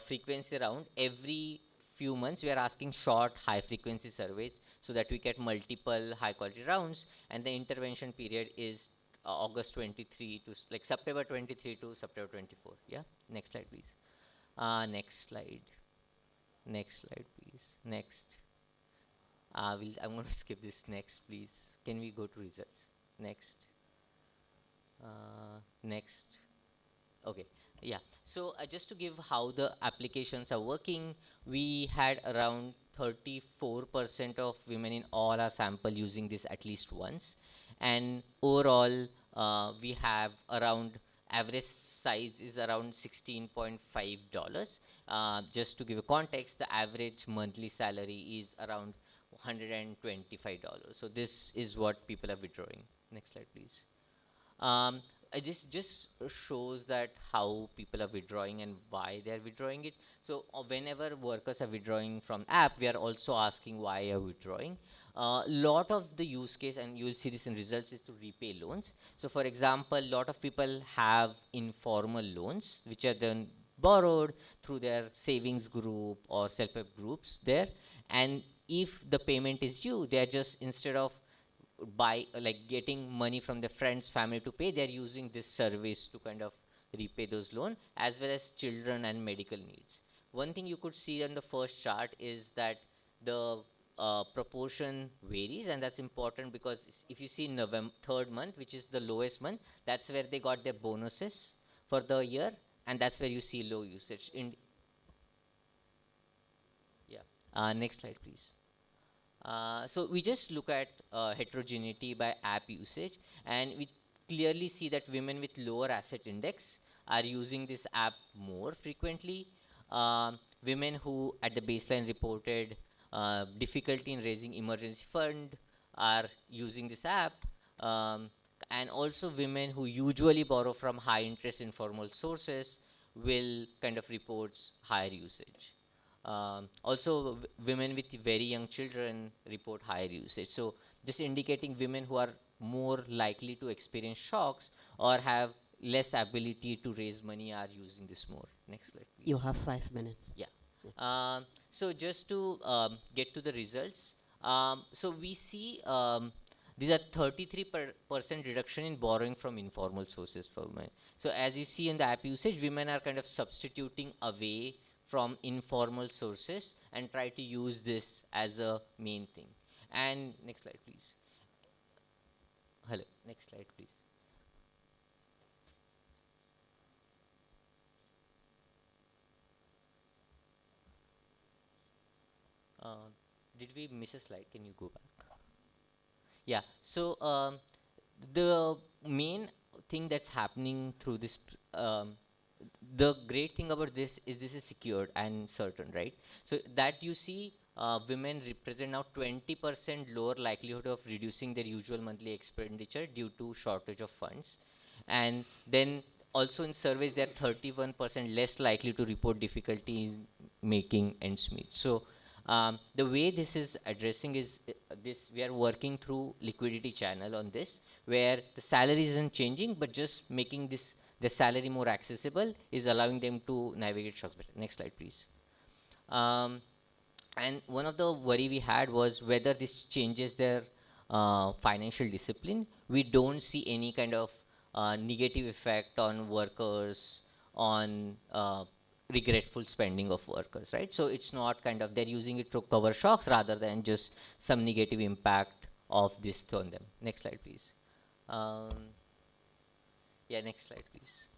frequency around every few months we are asking short high frequency surveys so that we get multiple high quality rounds, and the intervention period is August 23 to like September 23 to September 24. Yeah, next slide please. Next slide please. Next. I'm going to skip this. Next please. Can we go to results? Next. Next. Okay. Yeah. So just to give how the applications are working, we had around 34% of women in all our sample using this at least once, and overall we have around average size is around $16.5. Just to give a context, the average monthly salary is around $125. So this is what people are withdrawing. Next slide, please. This just shows that how people are withdrawing and why they are withdrawing it. So whenever workers are withdrawing from app, we are also asking why are withdrawing. Lot of the use case, and you will see this in results, is to repay loans. So for example, lot of people have informal loans which are then borrowed through their savings group or self-help groups there, and if the payment is due, they are just, instead of like getting money from their friends, family to pay, they're using this service to kind of repay those loans, as well as children and medical needs. One thing you could see on the first chart is that the proportion varies, and that's important because if you see November, third month, which is the lowest month, that's where they got their bonuses for the year, and that's where you see low usage. Next slide, please. So we just look at heterogeneity by app usage, and we clearly see that women with lower asset index are using this app more frequently. Women who at the baseline reported difficulty in raising emergency fund are using this app, and also women who usually borrow from high interest informal sources will kind of reports higher usage. Also, women with very young children report higher usage. So just indicating women who are more likely to experience shocks or have less ability to raise money are using this more. Next slide, please. You have 5 minutes. Yeah. So just to get to the results, so we see these are 33% reduction in borrowing from informal sources for women. So as you see in the app usage, women are kind of substituting away from informal sources and try to use this as a main thing. And next slide, please. Hello, next slide, please. Did we miss a slide? Can you go back? Yeah, so the main thing that's happening through this, the great thing about this is secured and certain, right? So that you see women represent now 20% lower likelihood of reducing their usual monthly expenditure due to shortage of funds. And then also in surveys, they're 31% less likely to report difficulty in making ends meet. So the way this is addressing is this, we are working through liquidity channel on this, where the salary isn't changing, but just making this the salary more accessible is allowing them to navigate shocks better. Next slide, please. And one of the worry we had was whether this changes their financial discipline. We don't see any kind of negative effect on workers, on regretful spending of workers, right? So it's not kind of, they're using it to cover shocks rather than just some negative impact of this on them. Next slide, please. Um, yeah, next slide, please.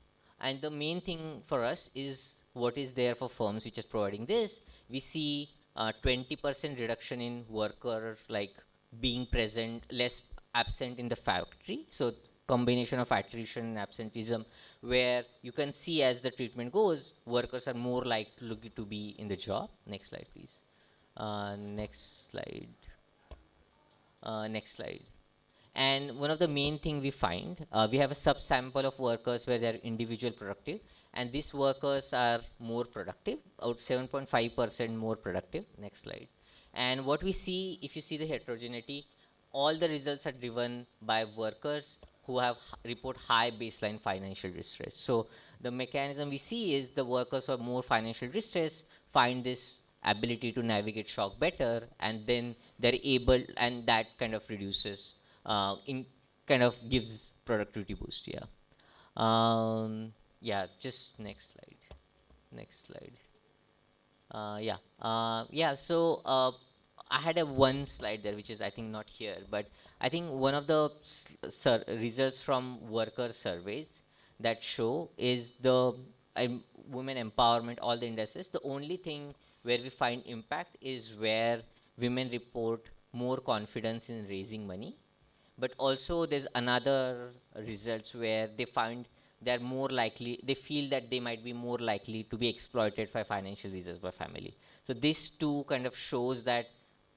And the main thing for us is what is there for firms which is providing this. We see 20% reduction in worker like being present, less absent in the factory. So combination of attrition and absenteeism, where you can see as the treatment goes, workers are more likely to be in the job. Next slide, please. Next slide. Next slide. And one of the main thing we find, we have a subsample of workers where they're individual productive, and these workers are more productive, about 7.5% more productive. Next slide. And what we see, if you see the heterogeneity, all the results are driven by workers who have report high baseline financial distress. So the mechanism we see is the workers who are more financial distress find this ability to navigate shock better, and then they're able, and that kind of reduces in kind of gives productivity boost. Yeah, just next slide. Next slide. So I had a one slide there, which is I think not here, but I think one of the results from worker surveys that show is the women empowerment, all the indices. The only thing where we find impact is where women report more confidence in raising money. But also there's another results where they find they're more likely, they feel that they might be more likely to be exploited for financial reasons by family. So this too kind of shows that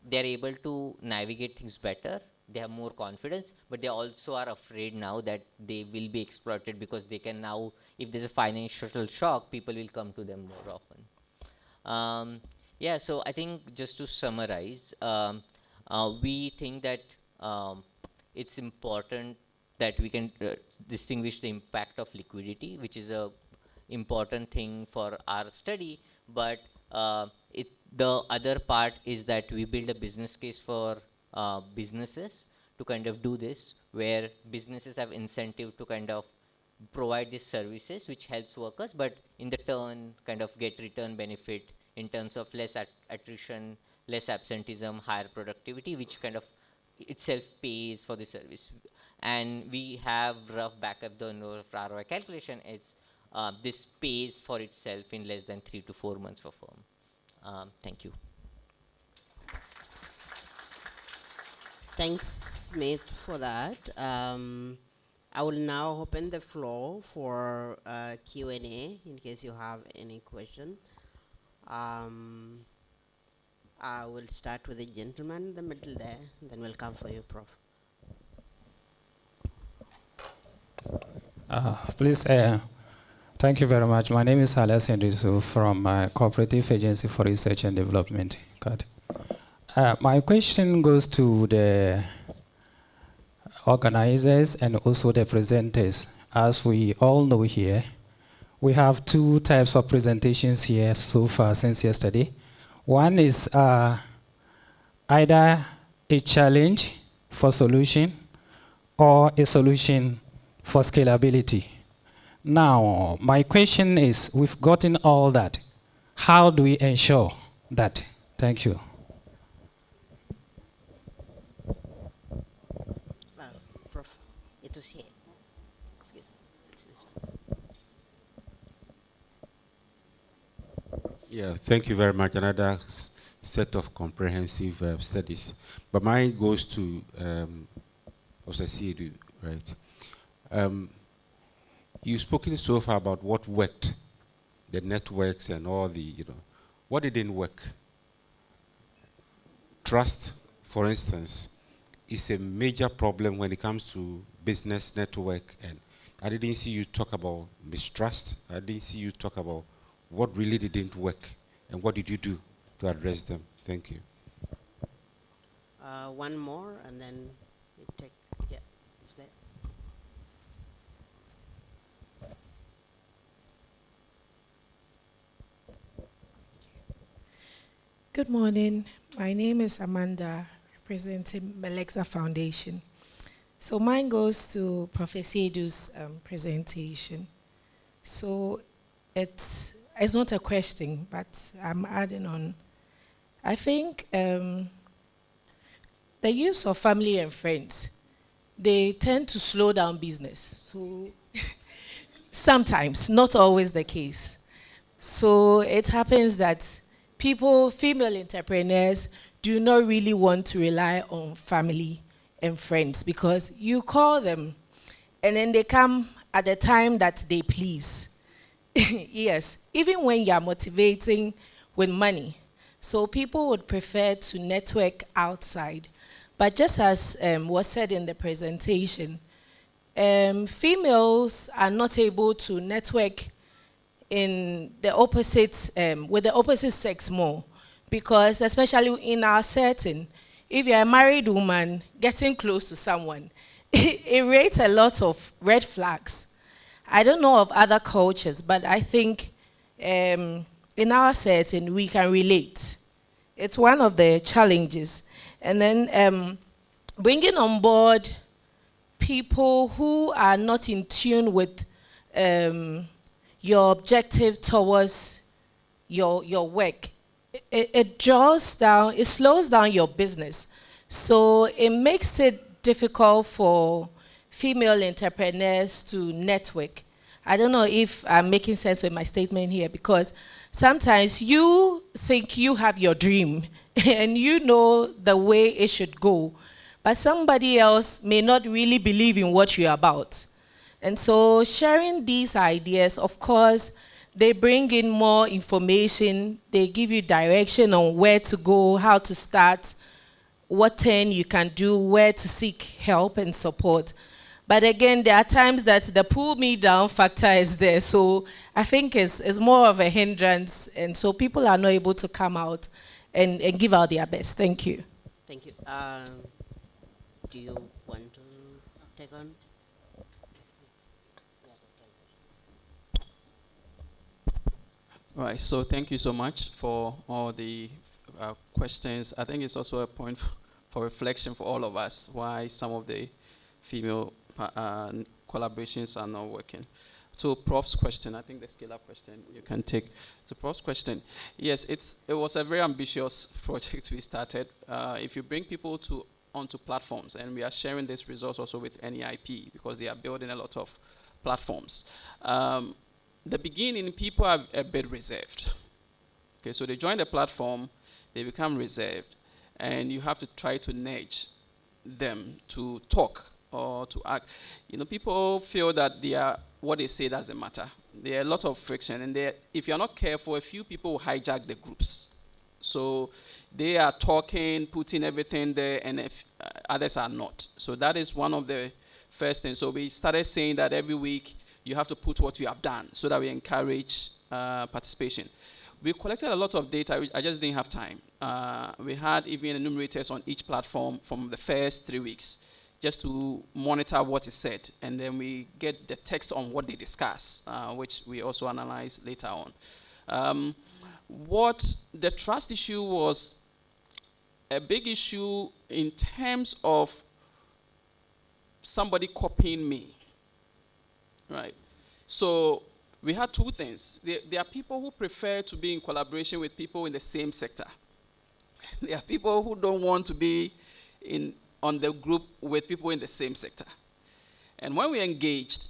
they're able to navigate things better, they have more confidence, but they also are afraid now that they will be exploited, because they can now, if there's a financial shock, people will come to them more often. Yeah, so I think just to summarize, we think that it's important that we can distinguish the impact of liquidity, which is a important thing for our study, but the other part is that we build a business case for businesses to kind of do this, where businesses have incentive to kind of provide these services which helps workers, but in the turn kind of get return benefit in terms of less attrition, less absenteeism, higher productivity, which kind of itself pays for the service. And we have rough backup the ROI calculation. It's this pays for itself in less than 3 to 4 months for firm. Thank you. Thanks, Smit, for that. I will now open the floor for Q&A in case you have any question. I will start with the gentleman in the middle there, and then we'll come for you, Prof. Please, thank you very much. My name is Asiedu from Cooperative Agency for Research and Development. Gade. My question goes to the organizers and also the presenters. As we all know here, we have two types of presentations here so far since yesterday. One is either a challenge for solution or a solution for scalability. Now, my question is, we've gotten all that. How do we ensure that? Thank you. Prof, it was here. Excuse me. It's this one. Yeah, thank you very much. Another set of comprehensive studies. But mine goes to Asiedu, right? You've spoken so far about what worked, the networks and all the, what didn't work? Trust, for instance, is a major problem when it comes to business network. And I didn't see you talk about mistrust. I didn't see you talk about what really didn't work and what did you do to address them. Thank you. One more, and then we take, yeah, it's there. Good morning. My name is Amanda, representing Melexa Foundation. So mine goes to Professor Asiedu's presentation. So it's it's not a question, but I'm adding on. I think the use of family and friends, they tend to slow down business. So sometimes, not always the case. So it happens that people, female entrepreneurs, do not really want to rely on family and friends because you call them and then they come at the time that they please. Yes, even when you are motivating with money. So people would prefer to network outside. But just as was said in the presentation, females are not able to network in the opposite, with the opposite sex more. Because especially in our setting, if you're a married woman getting close to someone, it raised a lot of red flags. I don't know of other cultures, but I think in our setting, we can relate. It's one of the challenges. And then bringing on board people who are not in tune with your objective towards your work, it draws down, it slows down your business. So it makes it difficult for female entrepreneurs to network. I don't know if I'm making sense with my statement here, because sometimes you think you have your dream and you know the way it should go, but somebody else may not really believe in what you're about. And so sharing these ideas, of course, they bring in more information, they give you direction on where to go, how to start, what turn you can do, where to seek help and support. But again, there are times that the pull me down factor is there. So I think it's more of a hindrance. And so people are not able to come out and give out their best. Thank you. Thank you. Do you want to take on? Right, so thank you so much for all the questions. I think it's also a point for reflection for all of us, why some of the female collaborations are not working. To Prof's question, I think the scale-up question you can take. To Prof's question, yes, it was a very ambitious project we started. If you bring people onto platforms, and we are sharing this resource also with NEIP because they are building a lot of platforms. The beginning, people are a bit reserved. Okay, so they join the platform, they become reserved, and you have to try to nudge them to talk or to act. You know, people feel that what they say doesn't matter. There are a lot of friction, and if you're not careful, a few people will hijack the groups. So they are talking, putting everything there, and if others are not. So that is one of the first things. So we started saying that every week you have to put what you have done so that we encourage participation. We collected a lot of data. I just didn't have time. We had even enumerators on each platform from the first 3 weeks just to monitor what is said. And then we get the text on what they discuss, which we also analyze later on. What the trust issue was a big issue in terms of somebody copying me. Right. So we had two things. There are people who prefer to be in collaboration with people in the same sector. There are people who don't want to be on the group with people in the same sector. And when we engaged,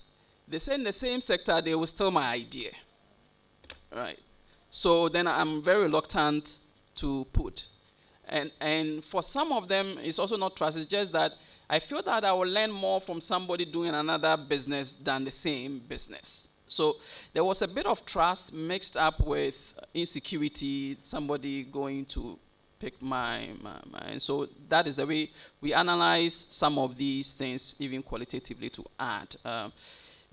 they said in the same sector, they will steal my idea. Right. So then I'm very reluctant to put. And for some of them, it's also not trust. It's just that I feel that I will learn more from somebody doing another business than the same business. So there was a bit of trust mixed up with insecurity, somebody going to pick mine. And so that is the way we analyze some of these things, even qualitatively, to add.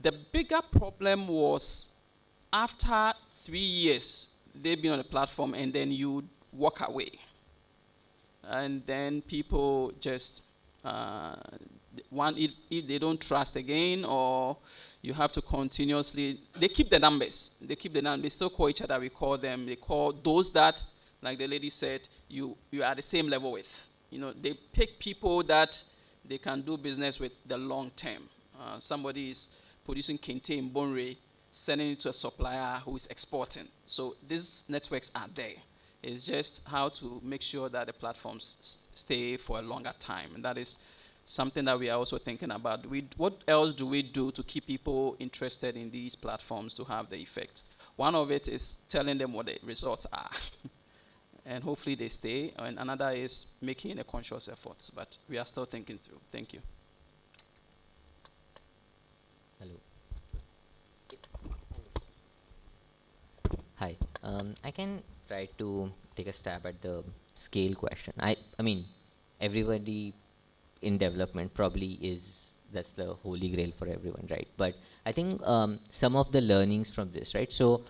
The bigger problem was after 3 years, they've been on the platform, and then you walk away. And then people just... if they don't trust again, or you have to continuously, they keep the numbers. They still call each other. We call them. They call those that, like the lady said, you are at the same level with. You know, they pick people that they can do business with the long term. Somebody is producing kente in Boudreau, sending it to a supplier who is exporting. So these networks are there. It's just how to make sure that the platforms stay for a longer time. And that is something that we are also thinking about. What else do we do to keep people interested in these platforms to have the effect? One of it is telling them what the results are. And hopefully they stay. And another is making a conscious effort. But we are still thinking through. Thank you. Hello. Hi. I can try to take a stab at the scale question. I mean, everybody in development probably that's the holy grail for everyone, right? But I think some of the learnings from this, right? So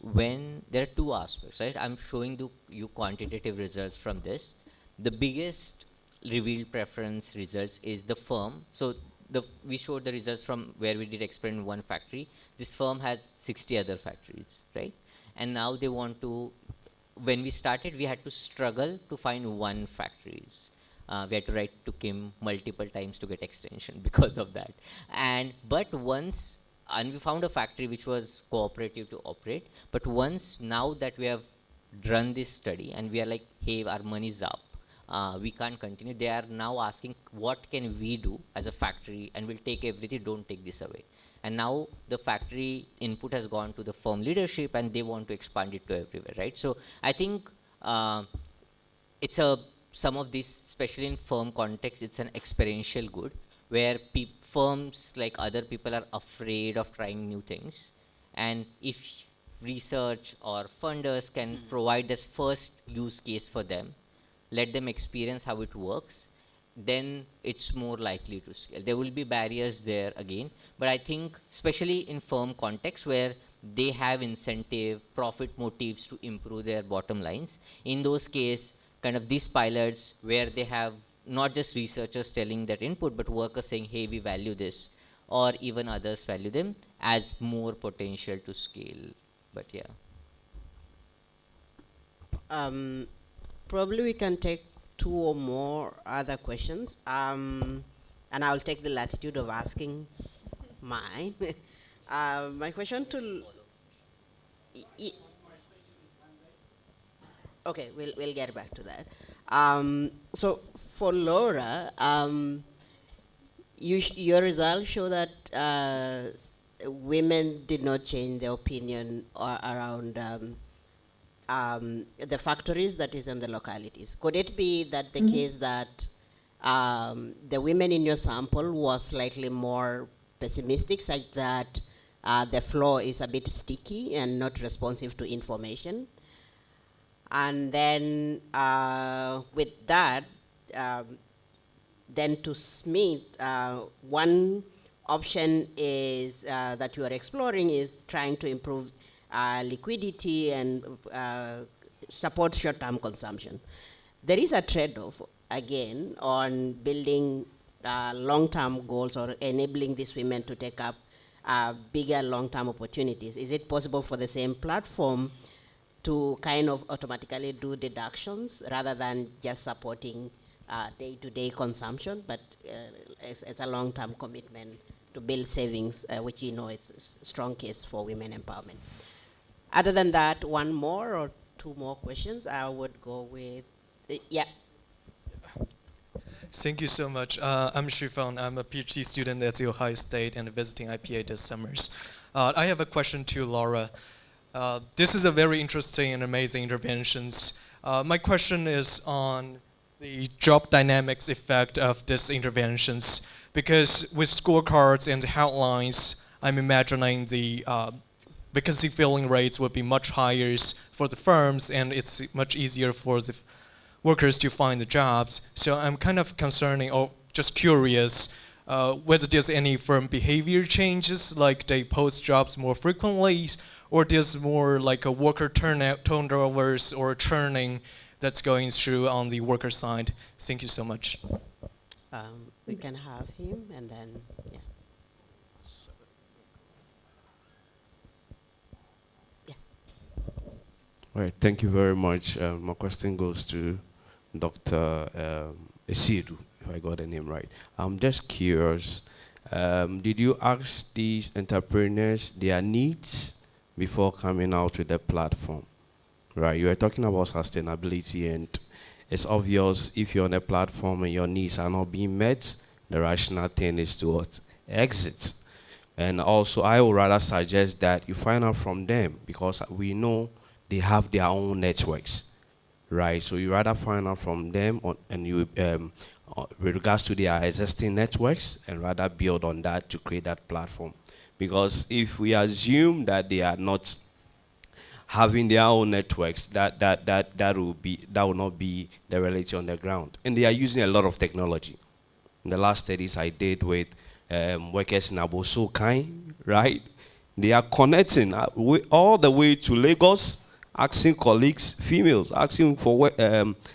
when there are two aspects, right? I'm showing you quantitative results from this. The biggest revealed preference results is the firm. So we showed the results from where we did experiment in one factory. This firm has 60 other factories, right? And now they want to, when we started, we had to struggle to find one factories. We had to write to Kim multiple times to get extension because of that. But once, and we found a factory which was cooperative to operate, but once now that we have run this study and we are like, hey, our money's up, we can't continue. They are now asking, what can we do as a factory, and we'll take everything, don't take this away. And now the factory input has gone to the firm leadership and they want to expand it to everywhere, right? So I think it's some of these, especially in firm context, it's an experiential good where firms like other people are afraid of trying new things. And if research or funders can provide this first use case for them, let them experience how it works, then it's more likely to scale. There will be barriers there again, but I think especially in firm context where they have incentive, profit motives to improve their bottom lines, in those cases, kind of these pilots where they have not just researchers telling that input, but workers saying, hey, we value this, or even others value them, as more potential to scale. But yeah. Probably we can take two or more other questions, and I'll take the latitude of asking mine. My question to okay, we'll get back to that. So for Laura, your results show that women did not change their opinion around the factories that is in the localities. Could it be that the case that the women in your sample was slightly more pessimistic, such that the floor is a bit sticky and not responsive to information? And then with that, then to Smit, one option is that you are exploring is trying to improve liquidity and support short-term consumption. There is a trade-off, again, on building long-term goals or enabling these women to take up bigger long-term opportunities. Is it possible for the same platform to kind of automatically do deductions rather than just supporting day-to-day consumption, but it's a long-term commitment to build savings, which you know it's a strong case for women empowerment. Other than that, one more or two more questions. I would go with, yeah. Thank you so much. I'm Shifeng. I'm a PhD student at The Ohio State and visiting IPA this summers. I have a question to Laura. This is a very interesting and amazing interventions. My question is on the job dynamics effect of these interventions, because with scorecards and headlines, I'm imagining the vacancy filling rates would be much higher for the firms, and it's much easier for the workers to find the jobs. So I'm kind of concerning, or just curious, whether there's any firm behavior changes, like they post jobs more frequently, or there's more like a worker turnovers or churning that's going through on the worker side. Thank you so much. We can have him, and then, yeah. All right, thank you very much. My question goes to Dr. Asiedu, if I got the name right. I'm just curious, Did you ask these entrepreneurs their needs before coming out with the platform? Right, you were talking about sustainability, and it's obvious if you're on a platform and your needs are not being met, the rational thing is to what? Exit. And also, I would rather suggest that you find out from them, because we know they have their own networks, right? So you rather find out from them and you, with regards to their existing networks, and rather build on that to create that platform. Because if we assume that they are not having their own networks, that will not be the reality on the ground. And they are using a lot of technology. In the last studies I did with workers in Abosokai, right? They are connecting all the way to Lagos, asking colleagues, females, asking for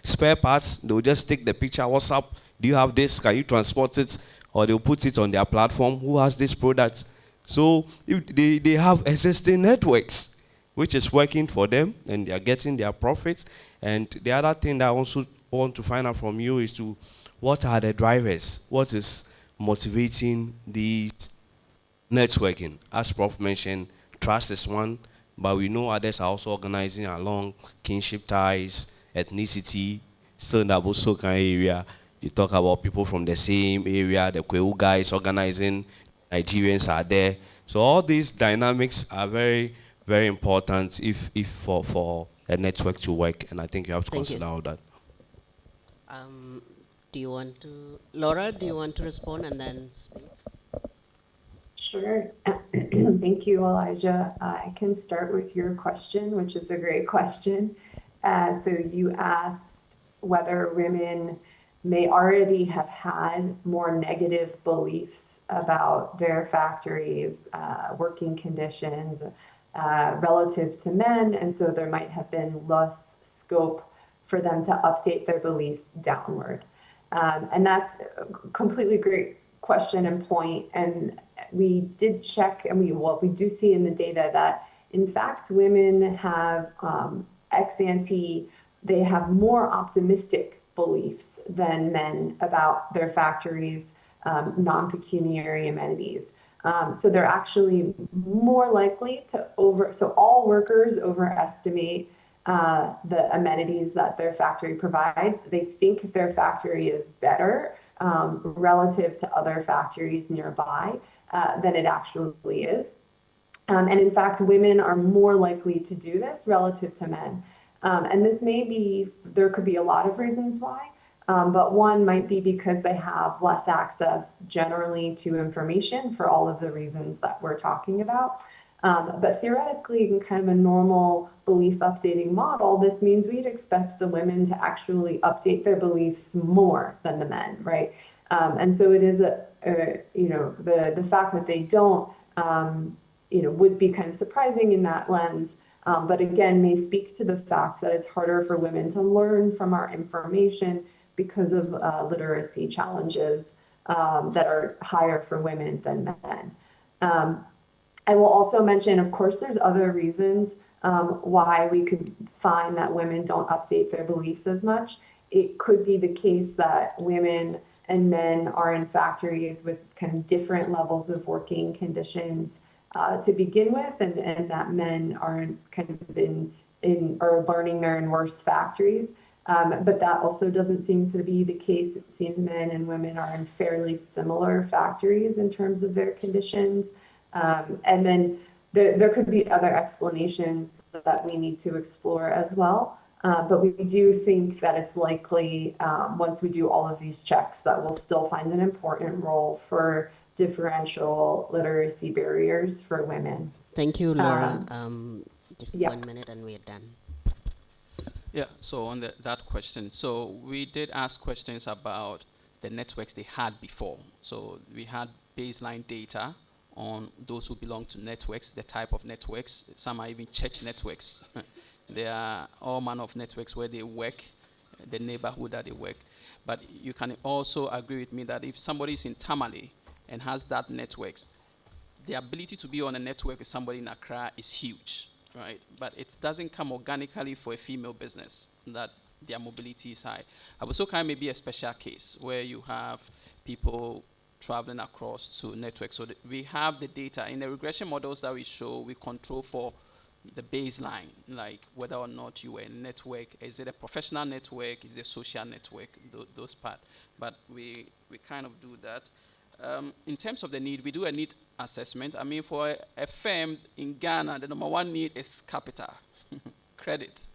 spare parts. They'll just take the picture, WhatsApp, do you have this, can you transport it? Or they'll put it on their platform, who has this product? So if they have existing networks, which is working for them, and they are getting their profits. And the other thing that I also want to find out from you is what are the drivers? What is motivating the networking? As Prof mentioned, trust is one, but we know others are also organizing along kinship ties, ethnicity. Still in the Abosokan area, you talk about people from the same area, the Kweu guys organizing, Nigerians are there. So all these dynamics are very, very important if for a network to work, and I think you have to consider all that. Do you want to, Laura, do you want to respond and then speak? Sure. Thank you, Elijah. I can start with your question, which is a great question. So you asked whether women may already have had more negative beliefs about their factories, working conditions, relative to men, and so there might have been less scope for them to update their beliefs downward. And that's a completely great question and point. And we did check, and we do see in the data that, in fact, women have ex ante, they have more optimistic beliefs than men about their factories' non-pecuniary amenities. So they're actually more likely to so all workers overestimate the amenities that their factory provides. They think their factory is better relative to other factories nearby than it actually is. And in fact, women are more likely to do this relative to men. And this may be, there could be a lot of reasons why. But one might be because they have less access generally to information for all of the reasons that we're talking about. But theoretically, in kind of a normal belief updating model, this means we'd expect the women to actually update their beliefs more than the men, right? And so it is the fact that they don't, would be kind of surprising in that lens. But again, may speak to the fact that it's harder for women to learn from our information because of literacy challenges that are higher for women than men. I will also mention, of course, there's other reasons why we could find that women don't update their beliefs as much. It could be the case that women and men are in factories with kind of different levels of working conditions to begin with, and that men are kind of or learning they're in worse factories. But that also doesn't seem to be the case. It seems men and women are in fairly similar factories in terms of their conditions. And then there could be other explanations that we need to explore as well. But we do think that it's likely, once we do all of these checks, that we'll still find an important role for differential literacy barriers for women. Thank you, Laura. Just yeah. 1 minute and we're done. Yeah, so on that question, so we did ask questions about the networks they had before. So we had baseline data on those who belong to networks, the type of networks. Some are even church networks. There are all manner of networks where they work, the neighborhood that they work. But you can also agree with me that if somebody is in Tamale and has that networks, the ability to be on a network with somebody in Accra is huge, right? But it doesn't come organically for a female business that their mobility is high. Abosokai may be a special case where you have people traveling across to network. So we have the data. In the regression models that we show, we control for the baseline, like whether or not you were in a network, is it a professional network, is it a social network, those parts. But we kind of do that. In terms of the need, we do a need assessment. I mean, for a firm in Ghana, the number one need is capital, credit.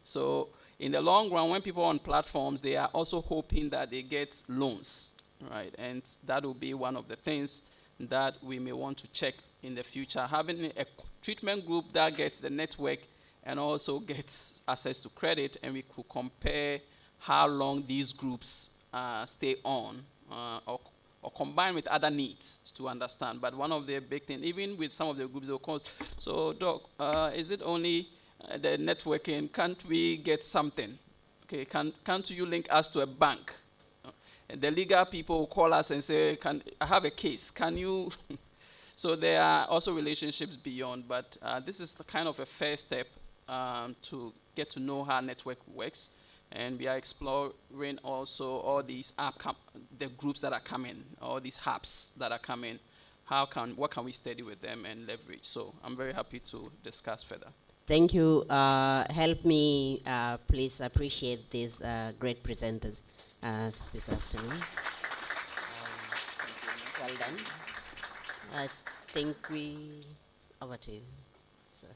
So in the long run, when people are on platforms, they are also hoping that they get loans, right? And that will be one of the things that we may want to check in the future. Having a treatment group that gets the network and also gets access to credit, and we could compare how long these groups stay on or combine with other needs to understand. But one of the big things, even with some of the groups, of course, so Doc, is it only the networking? Can't we get something? Okay, can't you link us to a bank? The legal people will call us and say, I have a case, can you? So there are also relationships beyond, but this is the kind of a first step to get to know how network works. And we are exploring also all these the groups that are coming, all these hubs that are coming. What can we study with them and leverage? So I'm very happy to discuss further. Thank you. Help me, please appreciate these great presenters this afternoon. Well done. I think over to you, sir.